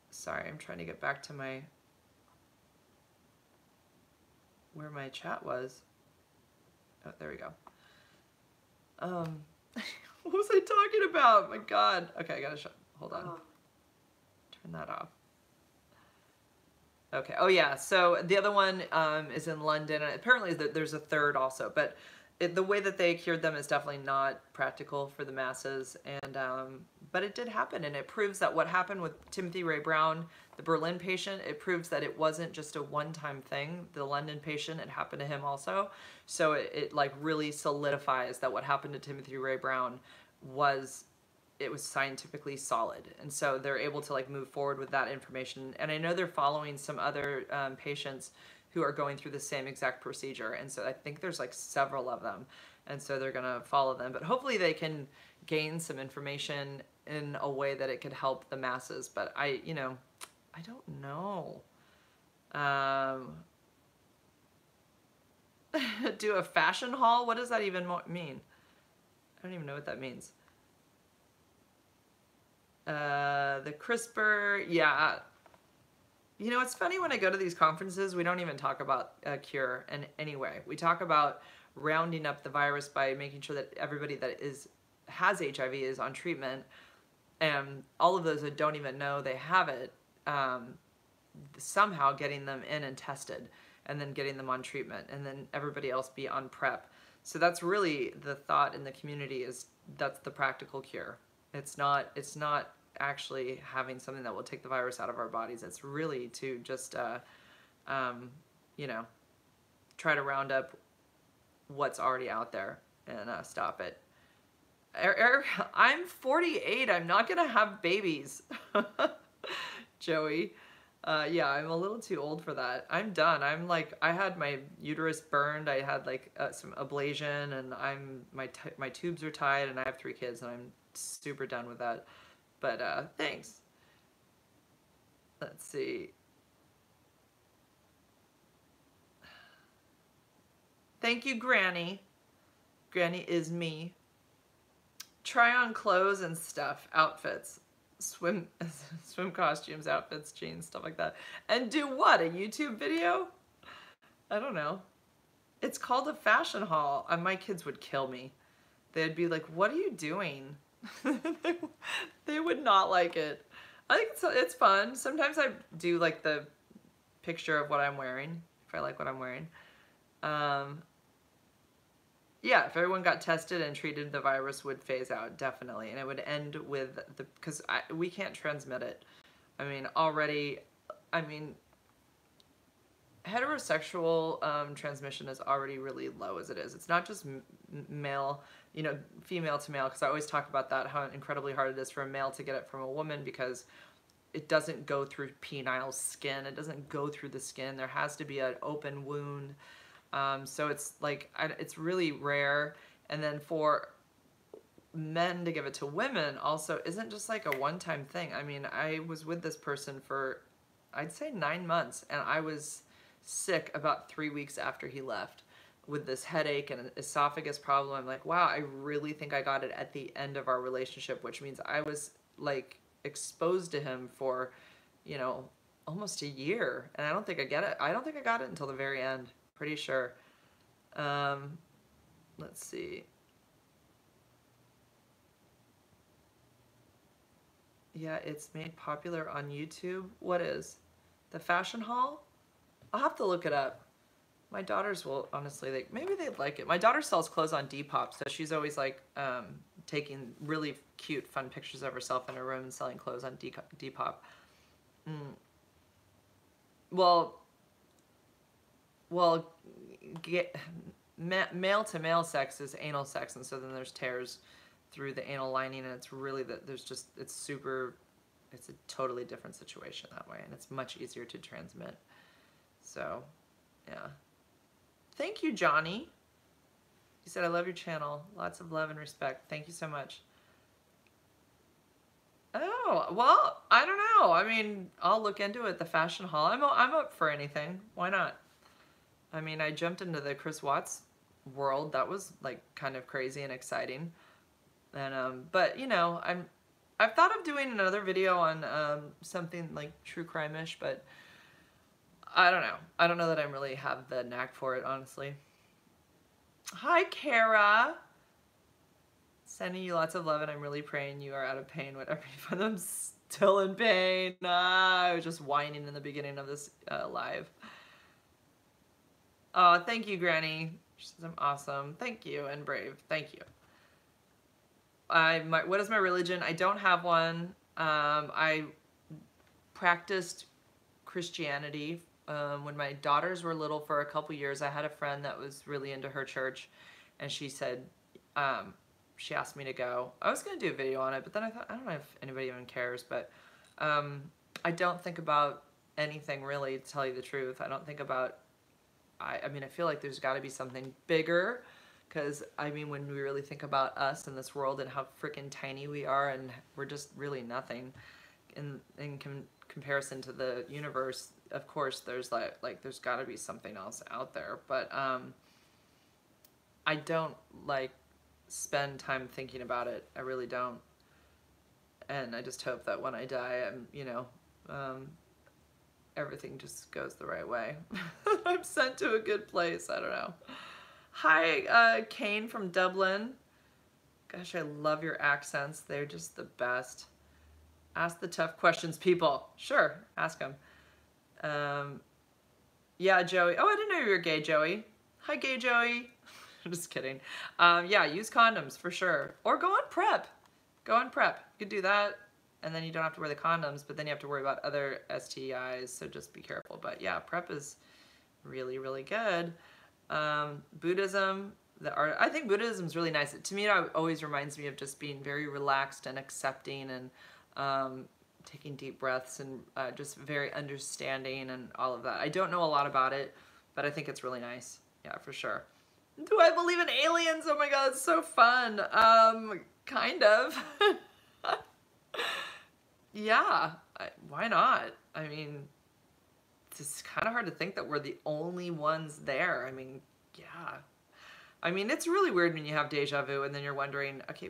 sorry, I'm trying to get back to where my chat was. Oh, there we go. What was I talking about? My God. Okay, I gotta hold on. Turn that off. Okay. Oh yeah. So the other one is in London, and apparently there's a third also. But the way that they cured them is definitely not practical for the masses. And but it did happen, and it proves that what happened with Timothy Ray Brown, the Berlin patient, it proves that it wasn't just a one-time thing. The London patient, it happened to him also. So it like really solidifies that what happened to Timothy Ray Brown was scientifically solid, and so they're able to like move forward with that information. And I know they're following some other patients who are going through the same exact procedure, and so I think there's like several of them, and so they're gonna follow them. But hopefully they can gain some information in a way that it could help the masses. But I don't know. Do a fashion haul? What does that even mean? I don't even know what that means. The CRISPR, yeah. You know, it's funny when I go to these conferences, we don't even talk about a cure in any way. We talk about rounding up the virus by making sure that everybody that has HIV is on treatment, and all of those that don't even know they have it, somehow getting them in and tested, and then getting them on treatment, and then everybody else be on PrEP. So that's really the thought in the community, is that's the practical cure. It's not actually having something that will take the virus out of our bodies. It's really to just, you know, try to round up what's already out there and stop it. I'm 48. I'm not going to have babies. Joey. Yeah, I'm a little too old for that. I'm done. I'm like, I had my uterus burned. I had like some ablation, and my tubes are tied, and I have 3 kids, and I'm super done with that. But thanks. Let's see. Thank you, Granny. Granny is me. Try on clothes and stuff, outfits, swim costumes, outfits, jeans, stuff like that. And do what? A YouTube video? I don't know. It's called a fashion haul. My kids would kill me. They'd be like, "What are you doing?" They would not like it. I think it's fun. Sometimes I do like the picture of what I'm wearing, if I like what I'm wearing. Yeah, if everyone got tested and treated, the virus would phase out, definitely. And it would end with because we can't transmit it. I mean, already, heterosexual transmission is already really low as it is. It's not just male, female to male, because I always talk about that, how incredibly hard it is for a male to get it from a woman, because it doesn't go through penile skin. It doesn't go through the skin. There has to be an open wound. So it's like, it's really rare. And then for men to give it to women also isn't just like a one-time thing. I mean, I was with this person for, I'd say 9 months, and I was sick about 3 weeks after he left with this headache and an esophagus problem. I'm like, wow, I really think I got it at the end of our relationship, which means I was like exposed to him for, you know, almost a year. And I don't think I get it. I don't think I got it until the very end. Pretty sure. Let's see. Yeah, it's made popular on YouTube. What is? The Fashion Hall? I'll have to look it up. My daughters will honestly, like, maybe they'd like it. My daughter sells clothes on Depop, so she's always like taking really cute, fun pictures of herself in her room and selling clothes on Depop. Mm. Well, well, male to male sex is anal sex, and so then there's tears through the anal lining, and it's really that there's just it's a totally different situation that way, and it's much easier to transmit. So, yeah. Thank you, Johnny. He said, I love your channel. Lots of love and respect. Thank you so much. Oh, well, I don't know. I mean, I'll look into it, the Fashion Hall. I'm up for anything. Why not? I mean, I jumped into the Chris Watts world. That was like kind of crazy and exciting. And but you know, I've thought of doing another video on something like true crime-ish, but I don't know. I don't know that I really have the knack for it, honestly. Hi, Kara. Sending you lots of love, and I'm really praying you are out of pain. Whatever you find, I'm still in pain. I was just whining in the beginning of this live. Oh, thank you, Granny. She says I'm awesome. Thank you, and brave. Thank you. What is my religion? I don't have one. I practiced Christianity when my daughters were little for a couple years. I had a friend that was really into her church, and she said, she asked me to go. I was going to do a video on it, but then I thought, I don't know if anybody even cares, but I don't think about anything really, to tell you the truth. I don't think about, I mean, I feel like there's got to be something bigger, because, I mean, when we really think about us in this world and how freaking tiny we are, and we're just really nothing in comparison to the universe. Of course, there's like there's got to be something else out there, but I don't like spend time thinking about it. I really don't. And I just hope that when I die, I'm, you know, everything just goes the right way. I'm sent to a good place. I don't know. Hi, Kane from Dublin. Gosh, I love your accents. They're just the best. Ask the tough questions, people. Sure, ask them. Yeah, Joey. Oh, I didn't know you were gay, Joey. Hi, gay Joey. I'm just kidding. Yeah, use condoms for sure. Or go on PrEP. Go on PrEP. You could do that, and then you don't have to wear the condoms, but then you have to worry about other STIs, so just be careful. But yeah, PrEP is really, really good. Buddhism, I think Buddhism is really nice. To me, it always reminds me of just being very relaxed and accepting, and taking deep breaths, and just very understanding and all of that. I don't know a lot about it, but I think it's really nice. Yeah, for sure. Do I believe in aliens? Oh my god, it's so fun. Kind of. Yeah, why not? I mean, it's kind of hard to think that we're the only ones there. I mean, yeah. I mean, it's really weird when you have deja vu and then you're wondering, okay,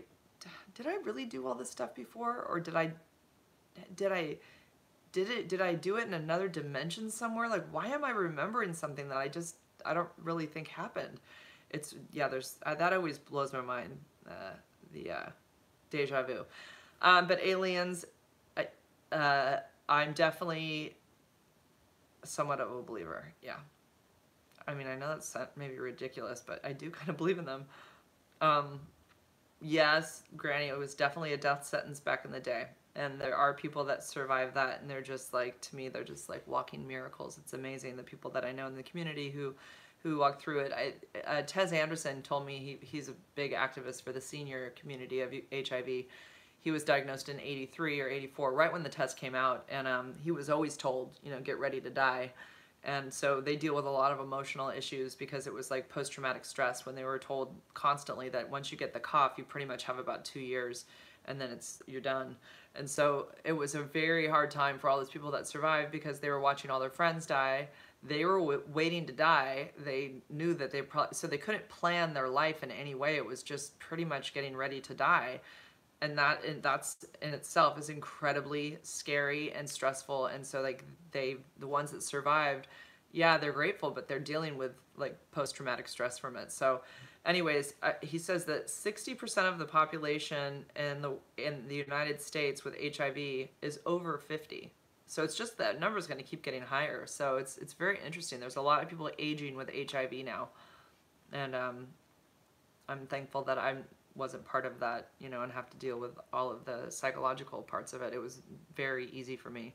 did I really do all this stuff before? Or did I do it in another dimension somewhere? Like, why am I remembering something that I don't really think happened? It's, yeah, that always blows my mind, the deja vu. But aliens, I'm definitely somewhat of a believer, yeah. I mean, I know that's maybe ridiculous, but I do kind of believe in them. Yes, Granny, it was definitely a death sentence back in the day. And there are people that survive that, and they're just like, to me, they're just like walking miracles. It's amazing, the people that I know in the community who walk through it. Tez Anderson told me he's a big activist for the senior community of HIV. He was diagnosed in 83 or 84, right when the test came out, and he was always told, you know, get ready to die. And so they deal with a lot of emotional issues because it was like post-traumatic stress when they were told constantly that once you get the cough, you pretty much have about 2 years and then you're done. And so it was a very hard time for all those people that survived because they were watching all their friends die. They were waiting to die. They knew that so they couldn't plan their life in any way. It was just pretty much getting ready to die. And that's in itself is incredibly scary and stressful. And so like the ones that survived, yeah, they're grateful, but they're dealing with like post-traumatic stress from it. So anyways, he says that 60% of the population in the United States with HIV is over 50. So it's just that number is going to keep getting higher. So it's very interesting. There's a lot of people aging with HIV now. And I'm thankful that I wasn't part of that, you know, and have to deal with all of the psychological parts of it. It was very easy for me.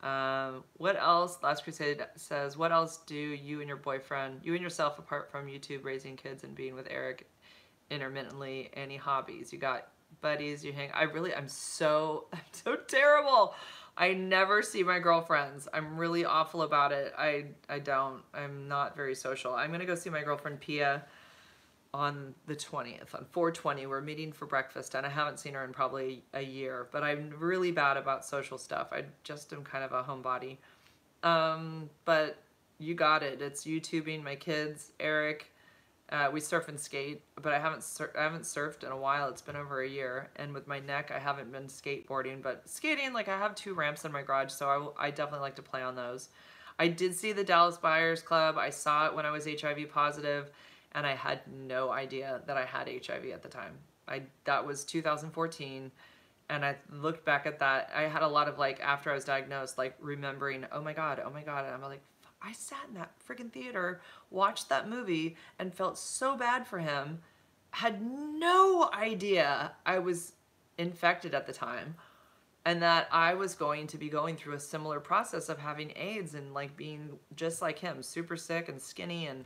What else? Last Crusade says, what else do you and your boyfriend, you and yourself, apart from YouTube, raising kids and being with Eric intermittently, any hobbies? You got buddies, you hang? I'm so terrible. I never see my girlfriends. I'm really awful about it. I'm not very social. I'm gonna go see my girlfriend Pia on the 20th, on 4/20. We're meeting for breakfast, and I haven't seen her in probably a year, but I'm really bad about social stuff. I just am kind of a homebody. But you got it. It's YouTubing, my kids, Eric. We surf and skate, but I haven't surfed in a while. It's been over a year, and with my neck, I haven't been skateboarding. But skating, like I have 2 ramps in my garage, so I definitely like to play on those. I did see the Dallas Buyers Club. I saw it when I was HIV positive, and I had no idea that I had HIV at the time. That was 2014, and I looked back at that. I had a lot of like after I was diagnosed, like remembering, oh my god, and I'm like, I sat in that freaking theater, watched that movie, and felt so bad for him. Had no idea I was infected at the time, and that I was going to be going through a similar process of having AIDS and like being just like him, super sick and skinny and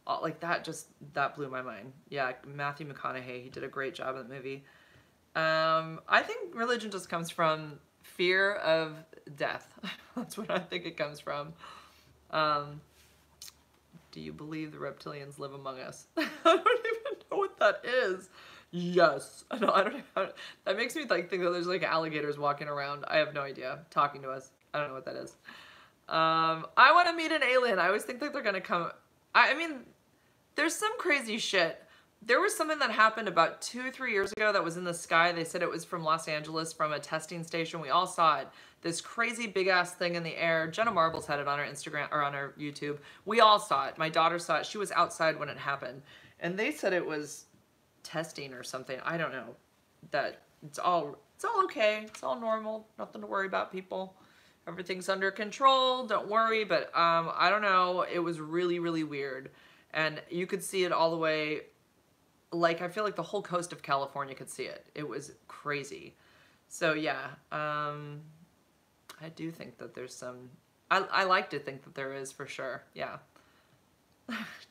all, like that blew my mind. Yeah, Matthew McConaughey, he did a great job in the movie. I think religion just comes from fear of death. That's what I think it comes from. Do you believe the reptilians live among us? I don't even know what that is. Yes. No, I don't know. That makes me like think that there's like alligators walking around. I have no idea. Talking to us. I don't know what that is. I want to meet an alien. I always think that they're gonna come. I mean, there's some crazy shit. There was something that happened about 2 or 3 years ago that was in the sky. They said it was from Los Angeles, from a testing station. We all saw it. This crazy big ass thing in the air. Jenna Marbles had it on her Instagram or on her YouTube. We all saw it. My daughter saw it. She was outside when it happened. And they said it was testing or something. I don't know. That it's all okay. It's all normal. Nothing to worry about, people. Everything's under control. Don't worry. But I don't know. It was really, really weird. And you could see it all the way, like I feel like the whole coast of California could see it. It was crazy. So yeah, I do think that there's some, I like to think that there is for sure, yeah.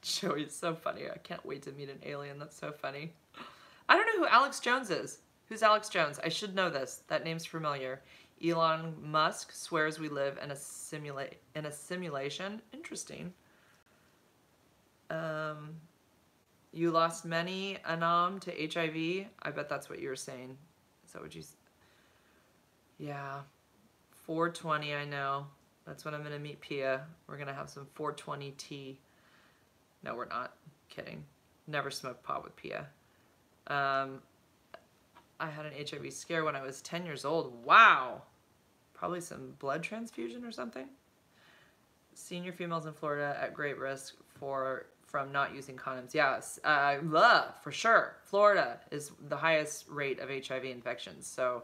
Joey's so funny. I can't wait to meet an alien. That's so funny. I don't know who Alex Jones is. Who's Alex Jones? I should know this. That name's familiar. Elon Musk swears we live in a simulation. Interesting. You lost many, Anam, to HIV. I bet that's what you were saying. Is that what you... Yeah. 420, I know. That's when I'm going to meet Pia. We're going to have some 420 tea. No, we're not. Kidding. Never smoked pot with Pia. I had an HIV scare when I was 10 years old. Wow. Probably some blood transfusion or something. Senior females in Florida at great risk from not using condoms. Yes, for sure. Florida is the highest rate of HIV infections. So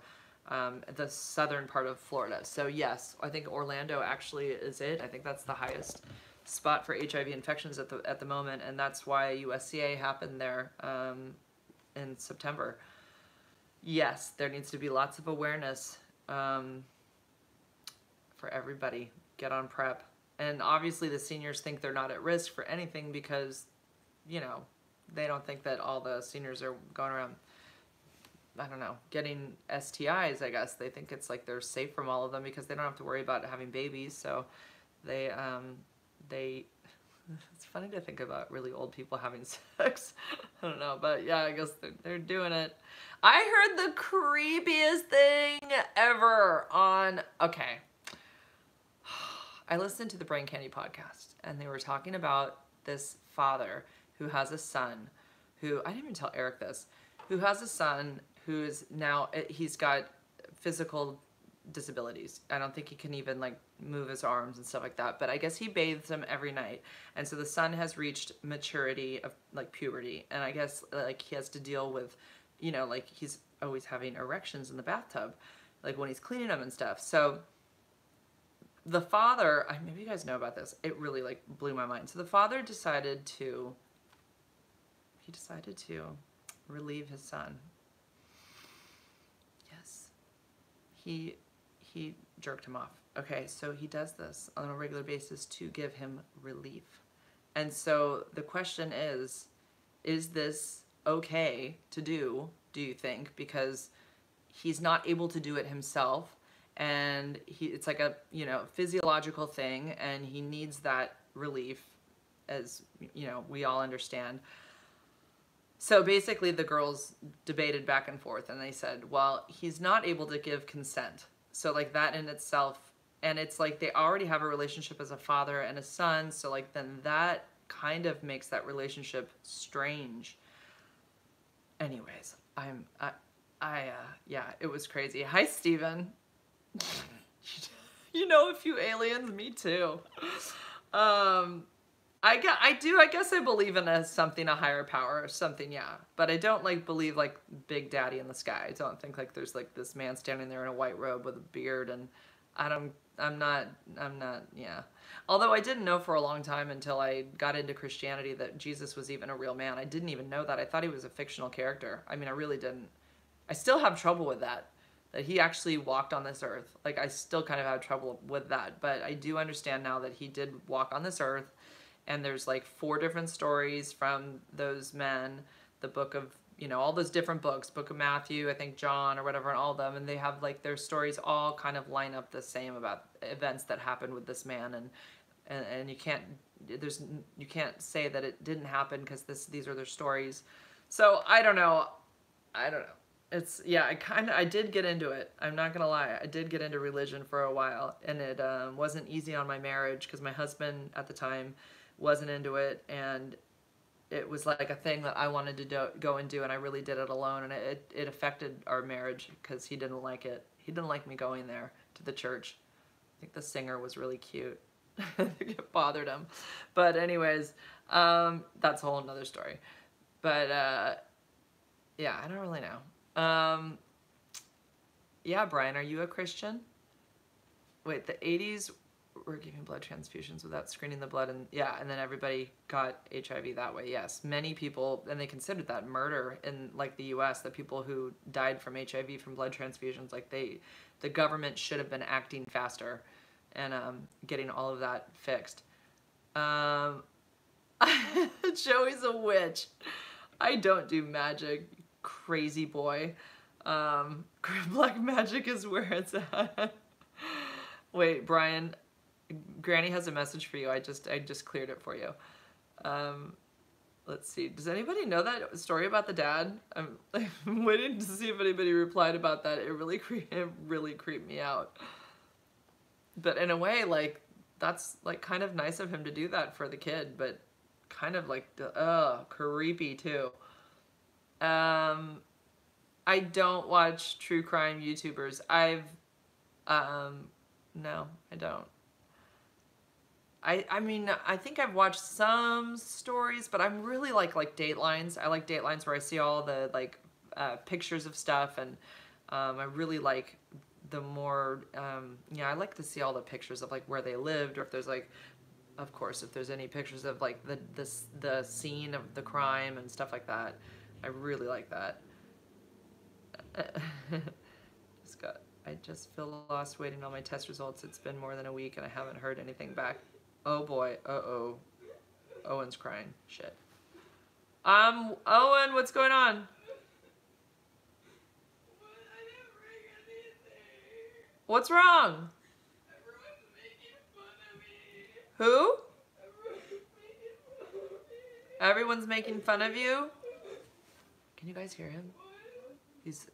the southern part of Florida. So yes, I think Orlando actually is it. I think that's the highest spot for HIV infections at the moment, and that's why USCA happened there in September. Yes, there needs to be lots of awareness for everybody. Get on PrEP. And obviously the seniors think they're not at risk for anything because, you know, they don't think that all the seniors are going around, I don't know, getting STIs, I guess. They think it's like they're safe from all of them because they don't have to worry about having babies. So they, they, it's funny to think about really old people having sex. I don't know, but yeah, I guess they're doing it. I heard the creepiest thing ever on, okay. I listened to the Brain Candy podcast, and they were talking about this father who has a son who, I didn't even tell Eric this, who has a son who is now, he's got physical disabilities. I don't think he can even like move his arms and stuff like that, but I guess he bathes him every night. And so the son has reached maturity of like puberty, and I guess like he has to deal with, you know, like he's always having erections in the bathtub, like when he's cleaning them and stuff. So the father, maybe you guys know about this, it really like blew my mind. So the father decided to relieve his son. Yes. He jerked him off. Okay, so he does this on a regular basis to give him relief. And so the question is this okay to do you think? Because he's not able to do it himself, and it's like a, you know, physiological thing, and he needs that relief, as, you know, we all understand. So basically the girls debated back and forth, and they said, well, he's not able to give consent. So like that in itself, and it's like they already have a relationship as a father and a son, so like then that kind of makes that relationship strange. Anyways, yeah, it was crazy. Hi, Steven. You know a few aliens? Me too. I guess I believe in a higher power or something, yeah. But I don't like believe like Big Daddy in the sky. I don't think like there's like this man standing there in a white robe with a beard, and I'm not, yeah. Although I didn't know for a long time until I got into Christianity that Jesus was even a real man. I didn't even know that. I thought he was a fictional character. I mean, I really didn't. I still have trouble with that he actually walked on this earth. Like, I still kind of have trouble with that. But I do understand now that he did walk on this earth. And there's like 4 different stories from those men. The book of, you know, all those different books, Book of Matthew, I think John or whatever, and all of them. And they have like their stories all kind of line up the same about events that happened with this man. And you can't say that it didn't happen because these are their stories. So I don't know. It's, yeah, I did get into it. I'm not gonna lie. I did get into religion for a while, and it wasn't easy on my marriage because my husband at the time wasn't into it, and it was like a thing that I wanted to go and do, and I really did it alone, and it affected our marriage because he didn't like it. He didn't like me going there to the church. I think the singer was really cute. I think it bothered him. But anyways, that's a whole nother story. But yeah, I don't really know. Yeah, Brian, are you a Christian? Wait, the 80s were giving blood transfusions without screening the blood, and yeah, and then everybody got HIV that way. Yes, many people, and they considered that murder in like the US, the people who died from HIV from blood transfusions, like the government should have been acting faster and getting all of that fixed. Joey's a witch. I don't do magic, crazy boy. Black magic is where it's at. Wait, Brian, Granny has a message for you. I just cleared it for you. Let's see. Does anybody know that story about the dad? I'm waiting to see if anybody replied about that. It really creeped me out. But in a way, like, that's like kind of nice of him to do that for the kid, but kind of like creepy too. I don't watch true crime YouTubers. No, I don't. I mean, I think I've watched some stories, but I'm really like Datelines. I like Datelines where I see all the like pictures of stuff, and I really like the more, yeah, I like to see all the pictures of like where they lived, or if there's like, of course, if there's any pictures of like the scene of the crime and stuff like that. I really like that. I just feel lost waiting on my test results. It's been more than a week and I haven't heard anything back. Oh boy, uh-oh. Owen's crying. Shit. Owen, what's going on? What's wrong? Everyone's making fun of me. Who? Everyone's making fun of you. Can you guys hear him?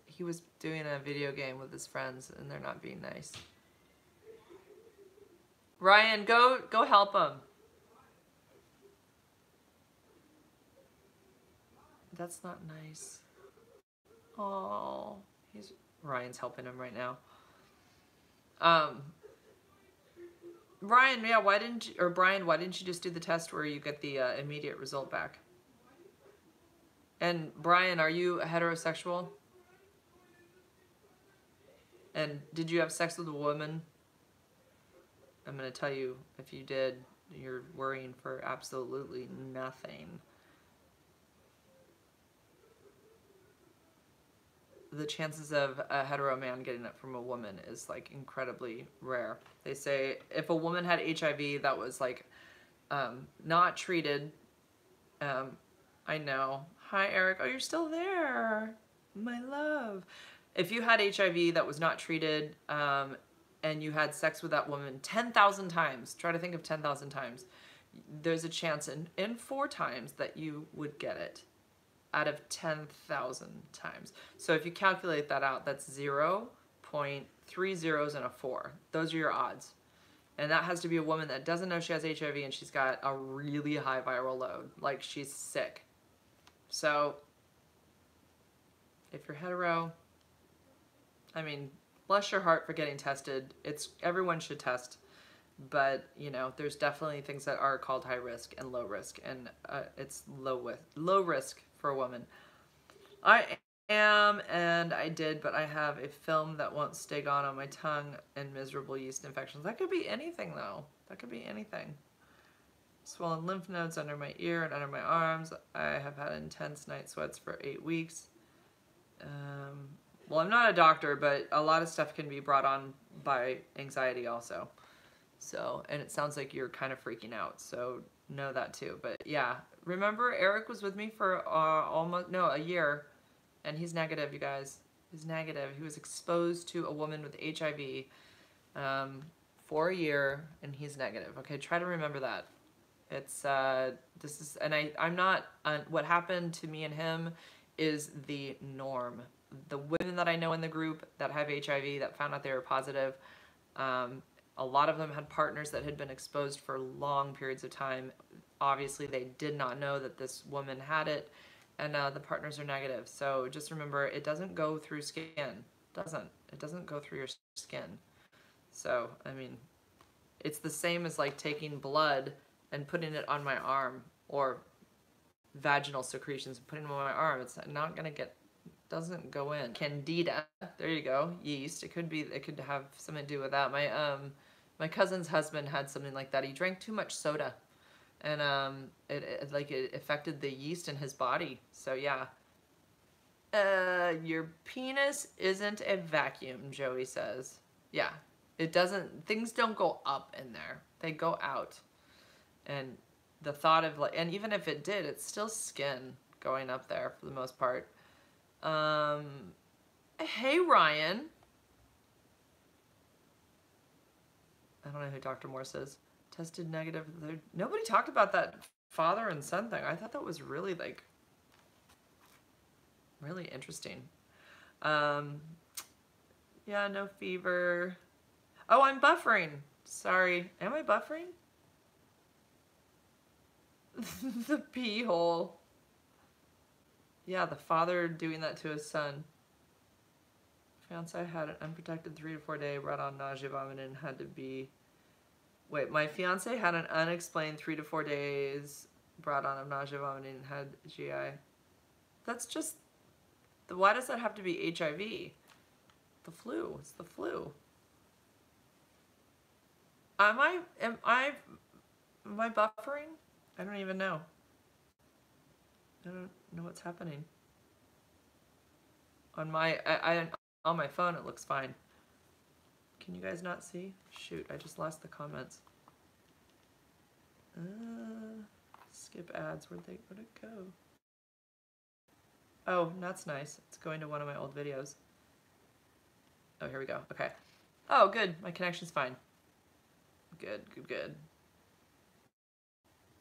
He was doing a video game with his friends and they're not being nice. Ryan, go help him. That's not nice. Oh, Ryan's helping him right now. Ryan, yeah, Brian, why didn't you just do the test where you get the immediate result back? And Brian, are you heterosexual? And did you have sex with a woman? I'm going to tell you, if you did, you're worrying for absolutely nothing. The chances of a hetero man getting it from a woman is like incredibly rare. They say if a woman had HIV that was like not treated, I know. Hi, Eric. Oh, you're still there. My love. If you had HIV that was not treated and you had sex with that woman 10,000 times, try to think of 10,000 times, there's a chance in 4 times that you would get it out of 10,000 times. So if you calculate that out, that's 0.3 zeros and a 4. Those are your odds. And that has to be a woman that doesn't know she has HIV and she's got a really high viral load. Like she's sick. So if you're hetero, I mean, bless your heart for getting tested. Everyone should test. But, you know, there's definitely things that are called high risk and low risk. And it's low risk for a woman. I am, and I did, but I have a film that won't stay gone on my tongue and miserable yeast infections. That could be anything, though. That could be anything. Swollen lymph nodes under my ear and under my arms. I have had intense night sweats for 8 weeks. Well, I'm not a doctor, but a lot of stuff can be brought on by anxiety also. So, and it sounds like you're kind of freaking out, so know that too. But yeah, remember Eric was with me for a year, and he's negative, you guys. He's negative. He was exposed to a woman with HIV for a year, and he's negative. Okay, try to remember that. It's I'm not, what happened to me and him is the norm. The women that I know in the group that have HIV that found out they were positive, a lot of them had partners that had been exposed for long periods of time. Obviously, they did not know that this woman had it, and the partners are negative. So just remember, it doesn't go through skin. It doesn't go through your skin. So, I mean, it's the same as like taking blood and putting it on my arm, or vaginal secretions and putting them on my arm. It's not gonna doesn't go in. Candida, there you go. Yeast. It could have something to do with that. My cousin's husband had something like that. He drank too much soda, and it affected the yeast in his body. So yeah. Your penis isn't a vacuum, Joey says. Yeah, it doesn't. Things don't go up in there. They go out, and the thought of and even if it did, it's still skin going up there for the most part. Hey, Ryan. I don't know who Dr. Morse is. Tested negative. Nobody talked about that father and son thing. I thought that was really, like, really interesting. Yeah, no fever. Oh, I'm buffering. Sorry. Am I buffering? The pee hole. Yeah, the father doing that to his son. Fiance had an unprotected 3 to 4 day brought on nausea, vomiting, and had to be... Wait, my fiance had an unexplained 3 to 4 days brought on of nausea, vomiting, and had GI. That's just... Why does that have to be HIV? The flu. It's the flu. Am I buffering? I don't even know. I don't know what's happening. On my on my phone it looks fine. Can you guys not see? Shoot, I just lost the comments. Skip ads. Where'd it go? Oh, that's nice. It's going to one of my old videos. Oh, here we go. Okay. Oh, good. My connection's fine. Good, good, good.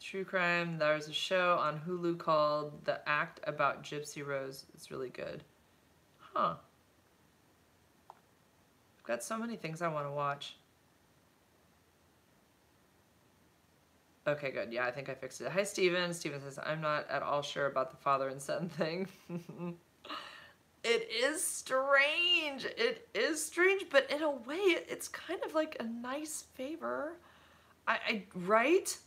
True crime. There's a show on Hulu called The Act About Gypsy Rose. It's really good. Huh. I've got so many things I want to watch. Okay, good. Yeah, I think I fixed it. Hi, Steven. Steven says, I'm not at all sure about the father and son thing. It is strange. It is strange, but in a way, it's kind of like a nice favor. Right?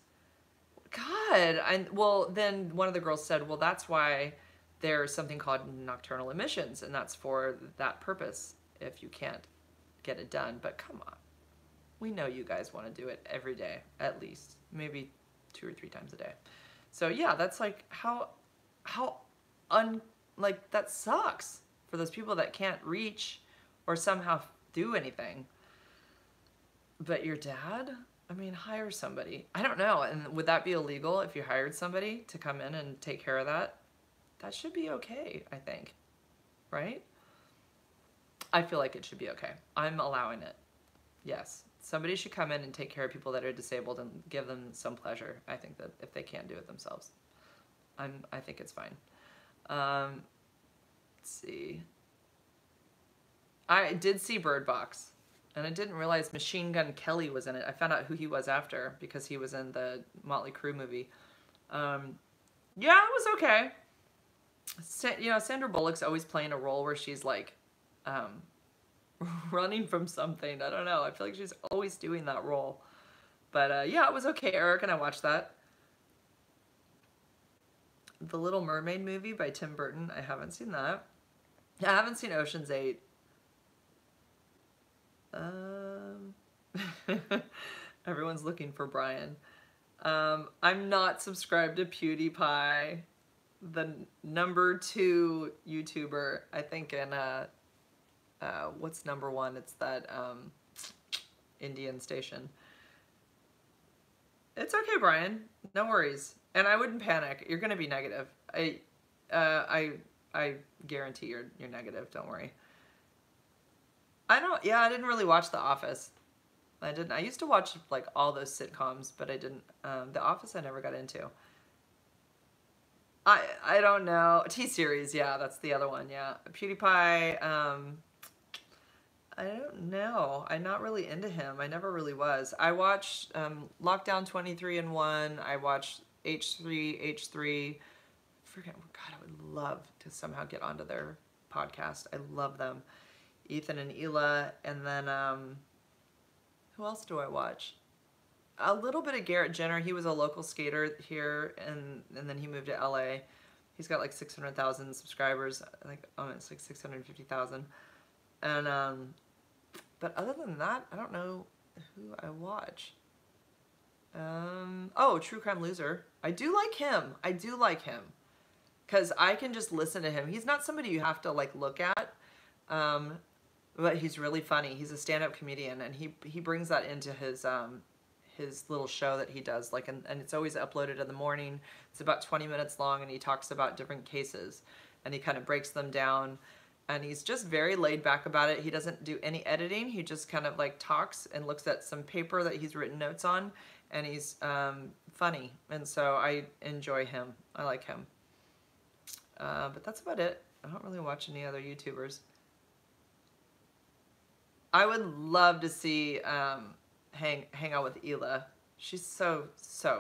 God. Well, then one of the girls said, well, that's why there's something called nocturnal emissions, and that's for that purpose if you can't get it done. But come on. We know you guys want to do it every day, at least. Maybe 2 or 3 times a day. So yeah, that's like like that sucks for those people that can't reach or somehow do anything. But your dad, I mean, hire somebody. I don't know. And would that be illegal if you hired somebody to come in and take care of that? That should be okay, I think. Right? I feel like it should be okay. I'm allowing it. Yes. Somebody should come in and take care of people that are disabled and give them some pleasure. I think that if they can't do it themselves. I think it's fine. Let's see. I did see Bird Box. And I didn't realize Machine Gun Kelly was in it. I found out who he was after because he was in the Motley Crue movie. Yeah, it was okay. You know, Sandra Bullock's always playing a role where she's like running from something. I don't know. I feel like she's always doing that role. But yeah, it was okay, Eric, and I watched that. The Little Mermaid movie by Tim Burton. I haven't seen that. I haven't seen Ocean's 8. Everyone's looking for Brian. I'm not subscribed to PewDiePie, the #2 YouTuber, I think in, what's #1? It's that, Indian station. It's okay, Brian. No worries. And I wouldn't panic. You're gonna be negative. I guarantee you're negative. Don't worry. I didn't really watch The Office. I used to watch like all those sitcoms, but I didn't. The Office I never got into. I don't know. T-Series, yeah, that's the other one, yeah. PewDiePie, I don't know. I'm not really into him. I never really was. I watched Lockdown 23-in-1. I watched H3H3. God, I would love to somehow get onto their podcast. I love them. Ethan and Hila, and then who else do I watch? A little bit of Garrett Jenner. He was a local skater here, and then he moved to LA. He's got like 600,000 subscribers. I think it's like 650,000. And but other than that, I don't know who I watch. Oh, True Crime Loser. I do like him. Because I can just listen to him. He's not somebody you have to like look at. But he's really funny. He's a stand-up comedian, and he brings that into his little show that he does. Like, and it's always uploaded in the morning. It's about 20 minutes long, and he talks about different cases, and he kind of breaks them down. And he's just very laid back about it. He doesn't do any editing. He just kind of like talks and looks at some paper that he's written notes on, and he's funny. And so I enjoy him. I like him. But that's about it. I don't really watch any other YouTubers. I would love to see hang out with Hila. She's so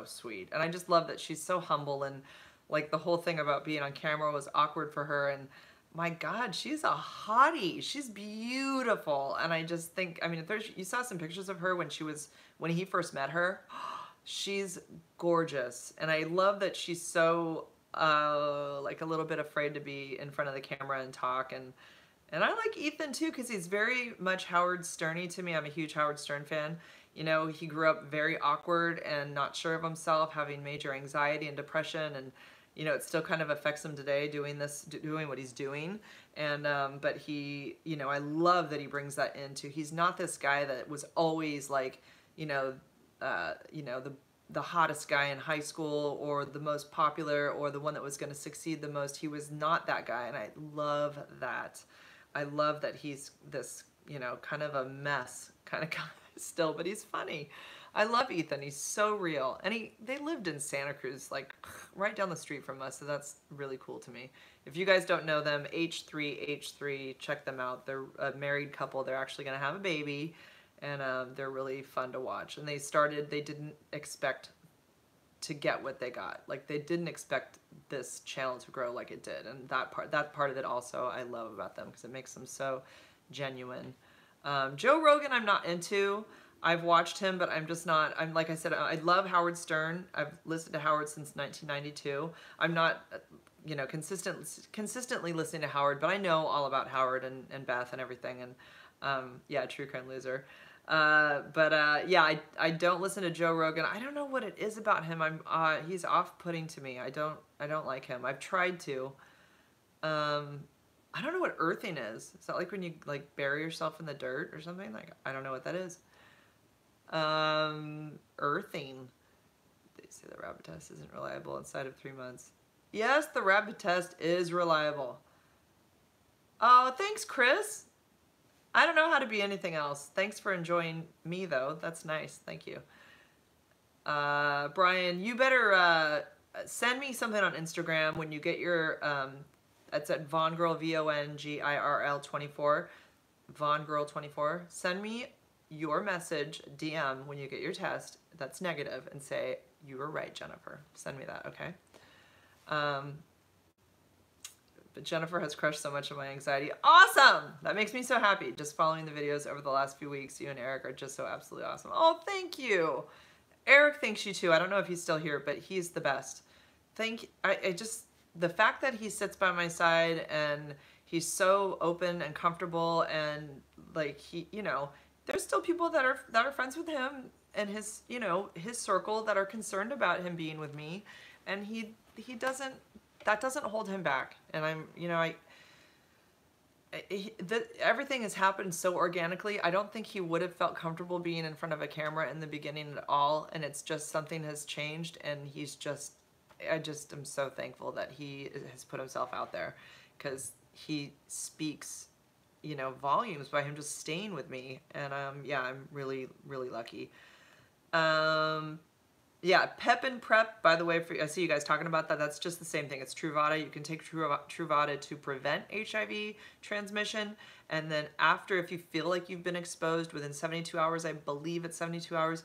sweet, and I just love that she's so humble, and like the whole thing about being on camera was awkward for her, and my God, she's a hottie. She's beautiful, and I just think, I mean, if you saw some pictures of her when he first met her, she's gorgeous, and I love that she's so like a little bit afraid to be in front of the camera and talk, and I like Ethan too, because he's very much Howard Sterny to me. I'm a huge Howard Stern fan. You know, he grew up very awkward and not sure of himself, having major anxiety and depression, and you know, it still kind of affects him today doing what he's doing. And but he, you know, I love that he brings that into. He's not this guy that was always like, the hottest guy in high school, or the most popular, or the one that was going to succeed the most. He was not that guy, and I love that. I love that he's this, kind of a mess kind of guy. still, but he's funny. I love Ethan. He's so real. And they lived in Santa Cruz, like right down the street from us. So that's really cool to me. If you guys don't know them, H3H3, check them out. They're a married couple. They're actually going to have a baby, and they're really fun to watch. And they didn't expect to get what they got. Like, they didn't expect this channel to grow like it did. And that part of it also I love about them, because it makes them so genuine. Joe Rogan I'm not into. I've watched him, but I'm just not, like I said, I love Howard Stern. I've listened to Howard since 1992. I'm not, you know, consistently listening to Howard, but I know all about Howard and Beth and everything. And yeah, True Crime Loser. Yeah, I don't listen to Joe Rogan. I don't know what it is about him. He's off-putting to me. I don't like him. I've tried to. I don't know what earthing is. Is that like when you like bury yourself in the dirt or something? Like, I don't know what that is. Earthing. They say the rapid test isn't reliable inside of 3 months. Yes, the rapid test is reliable. Oh, thanks, Chris. I don't know how to be anything else. Thanks for enjoying me, though. That's nice. Thank you. Brian, you better send me something on Instagram when you get your, that's at VonGirl, VONGIRL 24, VonGirl 24. Send me your message, DM, when you get your test that's negative, and say, you were right, Jennifer. Send me that, okay? But Jennifer has crushed so much of my anxiety. Awesome! That makes me so happy. Just following the videos over the last few weeks, you and Eric are just so absolutely awesome. Oh, thank you! Eric thanks you too. I don't know if he's still here, but he's the best. The fact that he sits by my side and he's so open and comfortable, and like you know, there's still people that are friends with him and his, you know, his circle that are concerned about him being with me, and that doesn't hold him back. And I'm, you know, everything has happened so organically. I don't think he would have felt comfortable being in front of a camera in the beginning at all, and it's just something has changed, and I just am so thankful that he has put himself out there, because he speaks, you know, volumes by him just staying with me. And yeah, I'm really, really lucky. Yeah, Pep and Prep, by the way, I see you guys talking about that. That's just the same thing. It's Truvada. You can take Truvada to prevent HIV transmission. And then after, if you feel like you've been exposed within 72 hours, I believe it's 72 hours,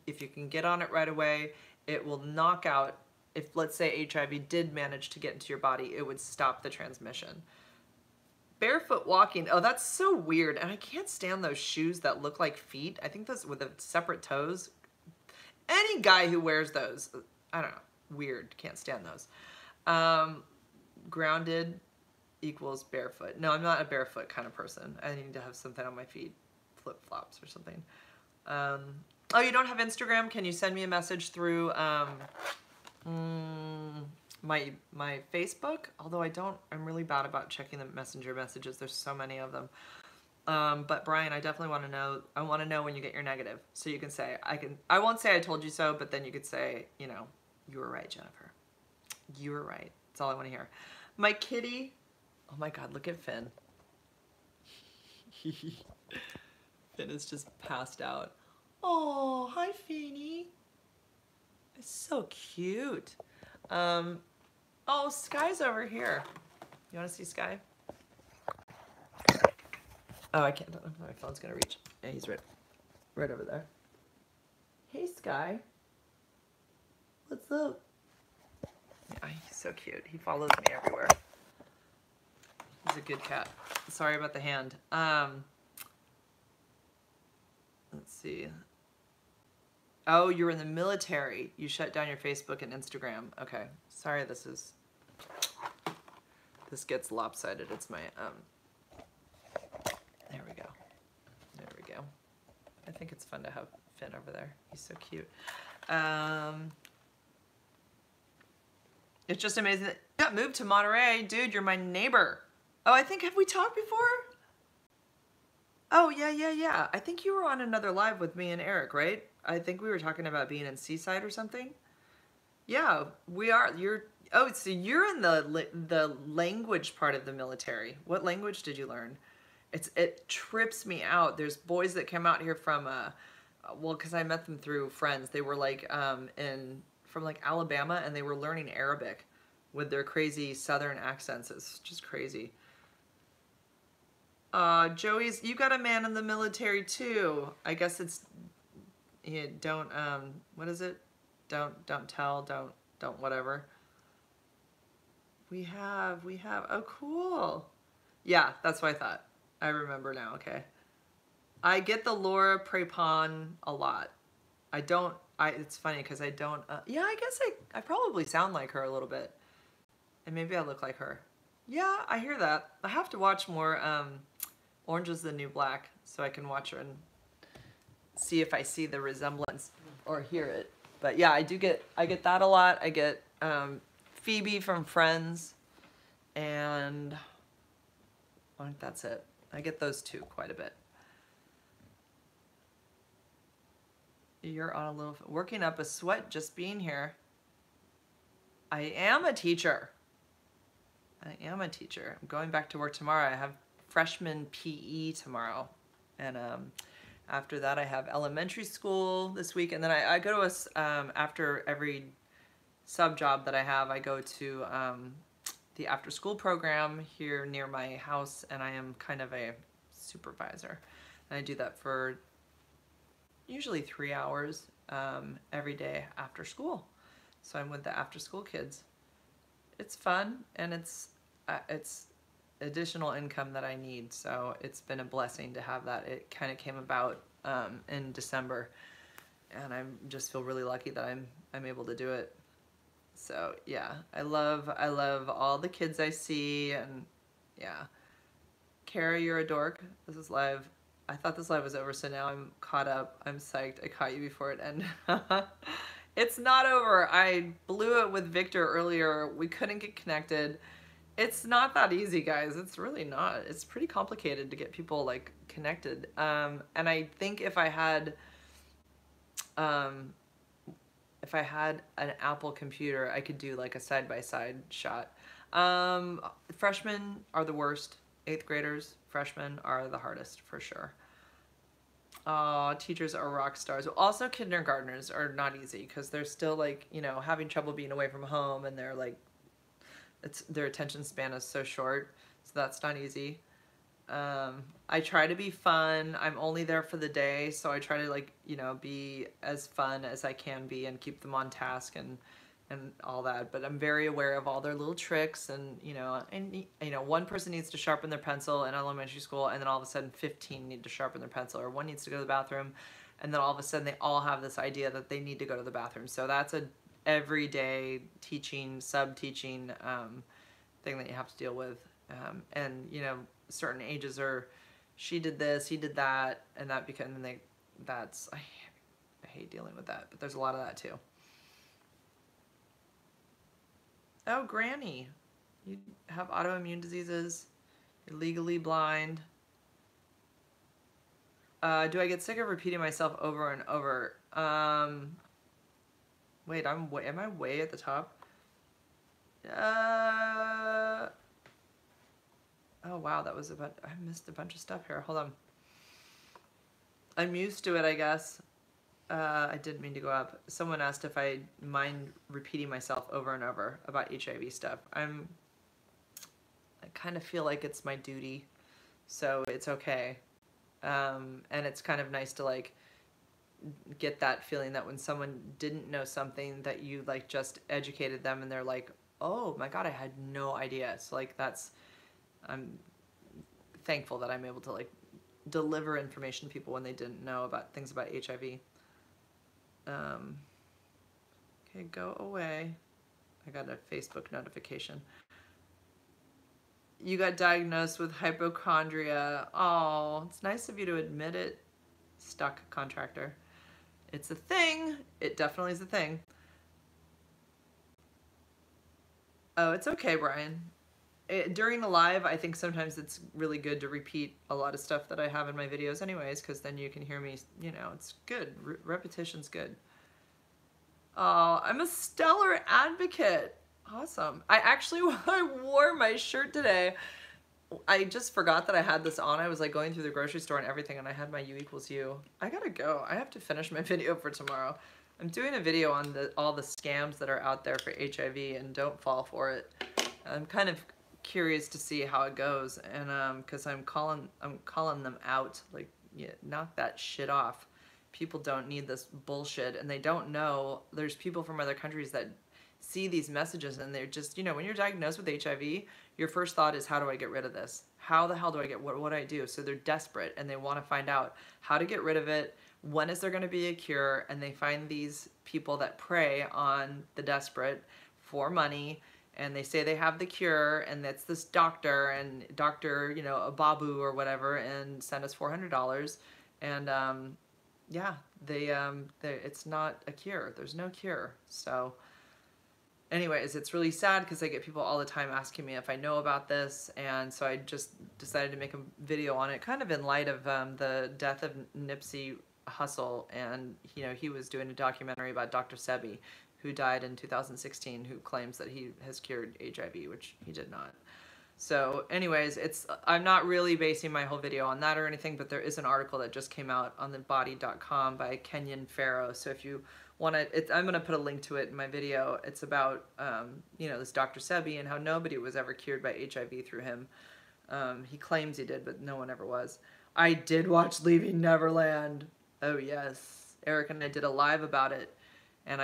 if you can get on it right away, it will knock out, if let's say HIV did manage to get into your body, it would stop the transmission. Barefoot walking, oh, that's so weird. And I can't stand those shoes that look like feet. I think those with the separate toes. Any guy who wears those, I don't know, weird, can't stand those. Grounded equals barefoot. No, I'm not a barefoot kind of person. I need to have something on my feet, flip-flops or something. Oh, you don't have Instagram? Can you send me a message through my Facebook? Although I'm really bad about checking the messenger messages. There's so many of them. But Brian, I definitely want to know, I want to know when you get your negative. So you can say, I won't say I told you so, but then you could say, you know, you were right, Jennifer. You were right. That's all I want to hear. My kitty, oh my God, look at Finn. Finn is just passed out. Oh, hi, Finny. It's so cute. Oh, Sky's over here. You want to see Sky? Oh, I can't. My phone's gonna reach. Yeah, he's right over there. Hey, Sky. What's up? Yeah, he's so cute. He follows me everywhere. He's a good cat. Sorry about the hand. Let's see. Oh, you're in the military. You shut down your Facebook and Instagram. Okay. Sorry, this gets lopsided. It's my, there we go. There we go. I think it's fun to have Finn over there. He's so cute. It's just amazing that you got moved to Monterey. Dude, you're my neighbor. Oh, have we talked before? Oh, yeah. I think you were on another live with me and Eric, right? I think we were talking about being in Seaside or something. Yeah, we are. Oh, so you're in the language part of the military. What language did you learn? It trips me out. There's boys that come out here from well, because I met them through friends. They were like from like Alabama, and they were learning Arabic with their crazy Southern accents. It's just crazy. Joey's, you got a man in the military too. I guess it's, yeah, don't, what is it? Don't tell, don't whatever. We have, oh cool. Yeah, that's what I thought. I remember now, okay. I get the Laura Prepon a lot. It's funny because I don't, yeah, I guess I probably sound like her a little bit. And maybe I look like her. Yeah, I hear that. I have to watch more Orange is the New Black so I can watch her and see if I see the resemblance or hear it. But yeah, I get that a lot. I get Phoebe from Friends, and I think that's it. I get those two quite a bit. You're on a little, working up a sweat just being here. I am a teacher. I am a teacher. I'm going back to work tomorrow. I have freshman PE tomorrow. And after that, I have elementary school this week. And then I go to after every sub job that I have, I go to the after school program here near my house. And I am kind of a supervisor. And I do that for usually 3 hours every day after school. So I'm with the after school kids. It's fun, and it's additional income that I need. So it's been a blessing to have that. It kind of came about in December, and I just feel really lucky that I'm able to do it. So yeah, I love all the kids I see, and yeah. Kara, you're a dork. This is live. I thought this live was over, so now I'm caught up. I'm psyched. I caught you before it ended. It's not over. I blew it with Victor earlier. We couldn't get connected. It's not that easy, guys. It's really not. It's pretty complicated to get people like connected. And I think if I had an Apple computer, I could do like a side-by-side shot. Freshmen are the worst. 8th graders, freshmen are the hardest for sure. Teachers are rock stars. Also, kindergartners are not easy because they're still like, you know, having trouble being away from home, and they're like, their attention span is so short, so that's not easy. I try to be fun. I'm only there for the day, so I try to like, you know, be as fun as I can be and keep them on task and all that. But I'm very aware of all their little tricks, and you know, one person needs to sharpen their pencil in elementary school, and then all of a sudden 15 need to sharpen their pencil, or one needs to go to the bathroom, and then all of a sudden they all have this idea that they need to go to the bathroom. So that's a everyday teaching, sub-teaching thing that you have to deal with. And you know, certain ages are, she did this, he did that, and that became, I hate dealing with that, but there's a lot of that too. Oh, Granny, you have autoimmune diseases, you're legally blind. Do I get sick of repeating myself over and over? Wait, am I way at the top? Oh wow, that was I missed a bunch of stuff here. Hold on. I'm used to it, I guess. I didn't mean to go up. Someone asked if I mind repeating myself over and over about HIV stuff. I kind of feel like it's my duty, so it's okay. And it's kind of nice to like get that feeling that when someone didn't know something, that you like just educated them and they're like, oh my God, I had no idea. So like I'm thankful that I'm able to like deliver information to people when they didn't know about things about HIV. Okay, go away. I got a Facebook notification. You got diagnosed with hypochondria. Oh, it's nice of you to admit it. Stuck contractor. It's a thing. It definitely is a thing. Oh, it's okay, Brian. During a live, I think sometimes it's really good to repeat a lot of stuff that I have in my videos anyways, because then you can hear me, you know, it's good. Repetition's good. Oh, I'm a stellar advocate. Awesome. I wore my shirt today I just forgot that I had this on. I was like going through the grocery store and everything, and I had my U equals U. I gotta go. I have to finish my video for tomorrow. I'm doing a video on all the scams that are out there for HIV, and don't fall for it. I'm kind of curious to see how it goes, and because I'm calling them out, like, yeah, knock that shit off. People don't need this bullshit, and they don't know. There's people from other countries that see these messages, and they're just, you know, when you're diagnosed with HIV, your first thought is, how do I get rid of this? How the hell do I get, what do I do? So they're desperate, and they want to find out how to get rid of it. When is there going to be a cure? And they find these people that prey on the desperate for money, and they say they have the cure, and that's this doctor, and Dr., you know, a Babu or whatever, and send us $400. And yeah, it's not a cure. There's no cure. So anyways, it's really sad because I get people all the time asking me if I know about this, and so I just decided to make a video on it, kind of in light of the death of Nipsey Hussle, and you know, he was doing a documentary about Dr. Sebi, who died in 2016, who claims that he has cured HIV, which he did not. So anyways, I'm not really basing my whole video on that or anything, but there is an article that just came out on thebody.com by Kenyon Farrow. So if you want to, I'm going to put a link to it in my video. It's about, you know, this Dr. Sebi and how nobody was ever cured by HIV through him. He claims he did, but no one ever was. I did watch Leaving Neverland. Oh yes. Eric and I did a live about it. And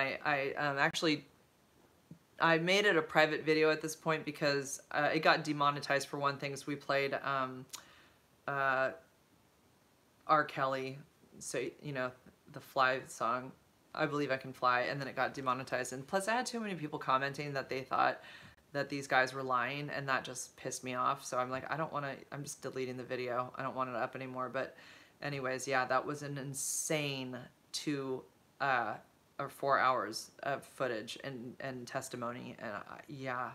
I made it a private video at this point because it got demonetized for one thing. So we played R. Kelly, so, you know, the Fly song, I Believe I Can Fly, and then it got demonetized. And plus I had too many people commenting that they thought that these guys were lying, and that just pissed me off. So I'm like, I don't want to, I'm just deleting the video. I don't want it up anymore. But anyways, yeah, that was an insane 2 or 4 hours of footage and testimony. And yeah,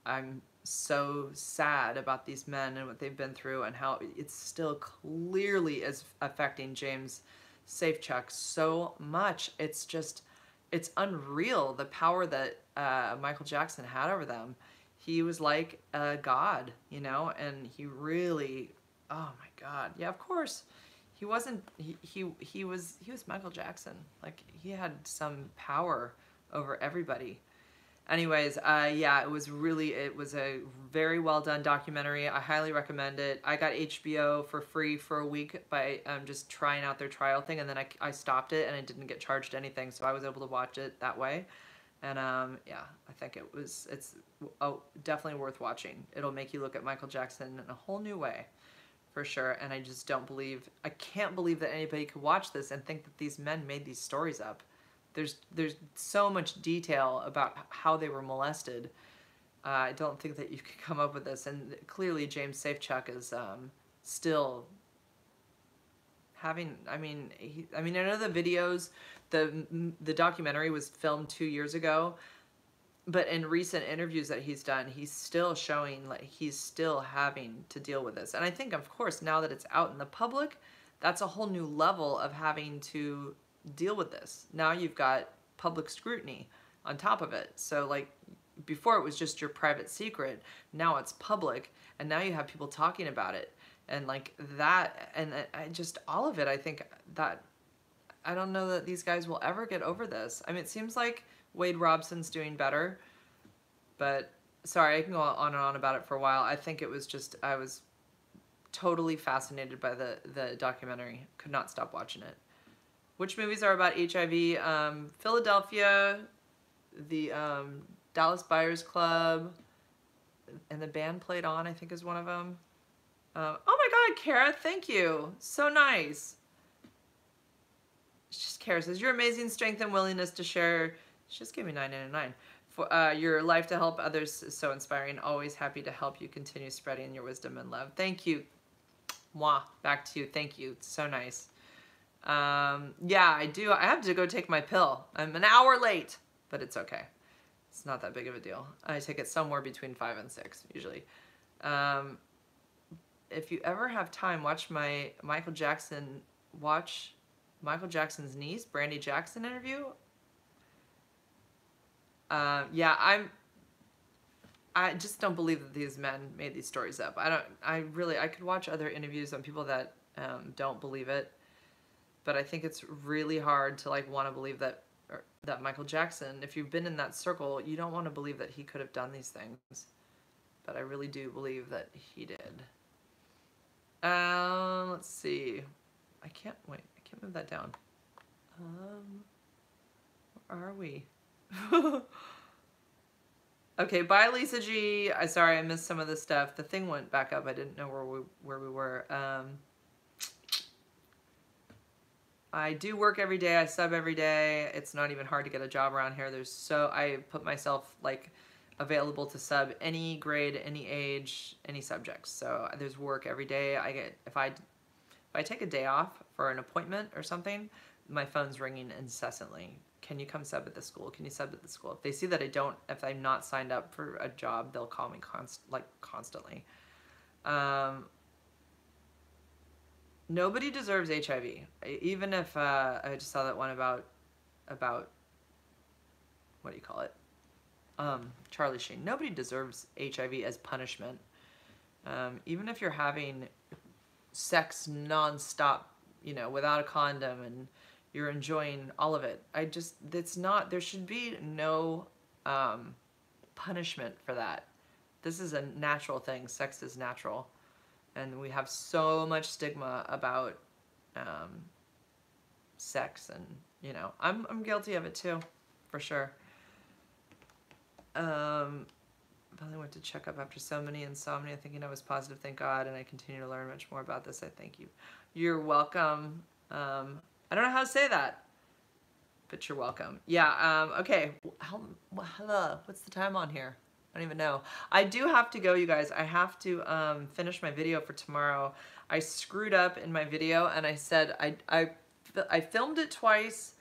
I'm so sad about these men and what they've been through, and how it's still clearly is affecting James Safechuck so much. It's just, it's unreal, the power that Michael Jackson had over them. He was like a god, you know, and he really, oh my God. Yeah, of course. He wasn't, he was Michael Jackson. Like, he had some power over everybody. Anyways, yeah, it was a very well done documentary. I highly recommend it. I got HBO for free for a week by just trying out their trial thing, and then I stopped it, and I didn't get charged anything, so I was able to watch it that way. And yeah, I think it's definitely worth watching. It'll make you look at Michael Jackson in a whole new way, for sure. And I just I can't believe that anybody could watch this and think that these men made these stories up. There's so much detail about how they were molested. I don't think that you could come up with this. And clearly James Safechuck is still having, I mean, I know the videos, the documentary was filmed 2 years ago, but in recent interviews that he's done, he's still showing, like, he's still having to deal with this. And I think, of course, now that it's out in the public, that's a whole new level of having to deal with this. Now you've got public scrutiny on top of it. So, like, before it was just your private secret, now it's public, and now you have people talking about it. And like that, and I just, all of it, I think that, I don't know that these guys will ever get over this. I mean, it seems like Wade Robson's doing better, but sorry, I can go on and on about it for a while. I think it was just, I was totally fascinated by the documentary. Could not stop watching it. Which movies are about HIV? Philadelphia, the Dallas Buyers Club, and the band Played On, I think, is one of them. Oh my God, Kara, thank you. So nice. It's just Kara says, your amazing strength and willingness to share. She just gave me $9.99. For your life to help others is so inspiring. Always happy to help you continue spreading your wisdom and love. Thank you. Mwah. Back to you. Thank you. It's so nice. Yeah, I do. I have to go take my pill. I'm an hour late, but it's okay. It's not that big of a deal. I take it somewhere between 5 and 6 usually. If you ever have time, watch Michael Jackson's niece, Brandy Jackson interview. Yeah, I just don't believe that these men made these stories up. I could watch other interviews on people that don't believe it, but I think it's really hard to like want to believe that that Michael Jackson, if you've been in that circle, you don't want to believe that he could have done these things. But I really do believe that he did. Let's see. I can't move that down. Where are we? Okay, bye Lisa G. Sorry, I missed some of this stuff. The thing went back up. I didn't know where we were. I do work every day. I sub every day. It's not even hard to get a job around here. I put myself like available to sub any grade, any age, any subjects. So there's work every day. I get if I take a day off for an appointment or something, my phone's ringing incessantly. Can you come sub at the school? Can you sub at the school? If they see that if I'm not signed up for a job, they'll call me constantly. Nobody deserves HIV. Even if I just saw that one about what do you call it? Charlie Sheen. Nobody deserves HIV as punishment. Even if you're having sex nonstop, without a condom, and you're enjoying all of it. There should be no punishment for that. This is a natural thing. Sex is natural. And we have so much stigma about sex, and I'm guilty of it too, for sure. Finally went to check up after so many insomnia, thinking I was positive, thank God, and I continue to learn much more about this. I thank you. You're welcome. I don't know how to say that, but you're welcome. Yeah, okay. Hello. What's the time on here? I don't even know. I do have to go, you guys. I have to finish my video for tomorrow. I screwed up in my video, and I said I filmed it twice.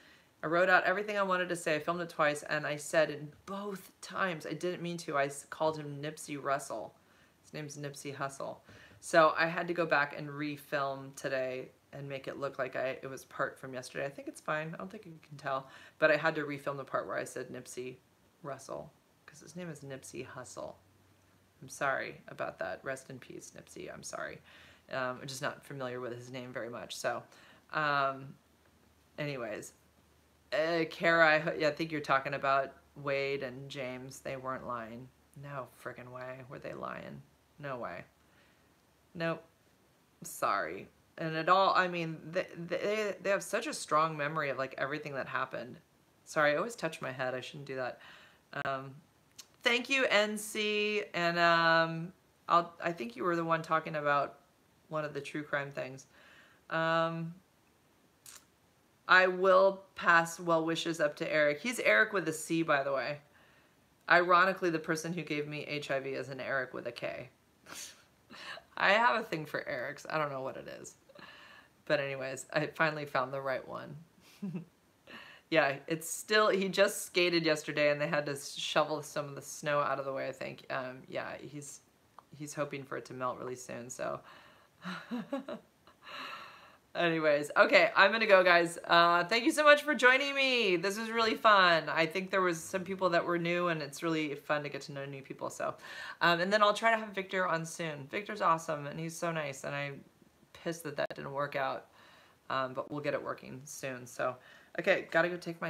I wrote out everything I wanted to say. I filmed it twice, and I said in both times, I didn't mean to, I called him Nipsey Russell. His name's Nipsey Hussle. So I had to go back and refilm today and make it look like it was part from yesterday. I think it's fine. I don't think you can tell. But I had to refilm the part where I said Nipsey Russell, because his name is Nipsey Hussle. I'm sorry about that. Rest in peace, Nipsey. I'm sorry. I'm just not familiar with his name very much. So, anyways. Kara, I think you're talking about Wade and James. They weren't lying. No friggin' way were they lying. No way. Nope. Sorry. And I mean, they have such a strong memory of like everything that happened. Sorry, I always touch my head. I shouldn't do that. Thank you, NC. And I think you were the one talking about one of the true crime things. I will pass well wishes up to Eric. He's Eric with a C, by the way. Ironically, the person who gave me HIV is an Eric with a K. I have a thing for Erics. I don't know what it is. But anyways, I finally found the right one. Yeah, he just skated yesterday, and they had to shovel some of the snow out of the way, I think. Yeah, he's hoping for it to melt really soon, so... Anyways, okay, I'm gonna go, guys. Thank you so much for joining me. This was really fun. I think there was some people that were new, and it's really fun to get to know new people. So, and then I'll try to have Victor on soon. Victor's awesome, and he's so nice, and I'm pissed that didn't work out. But we'll get it working soon. So, okay, gotta go take my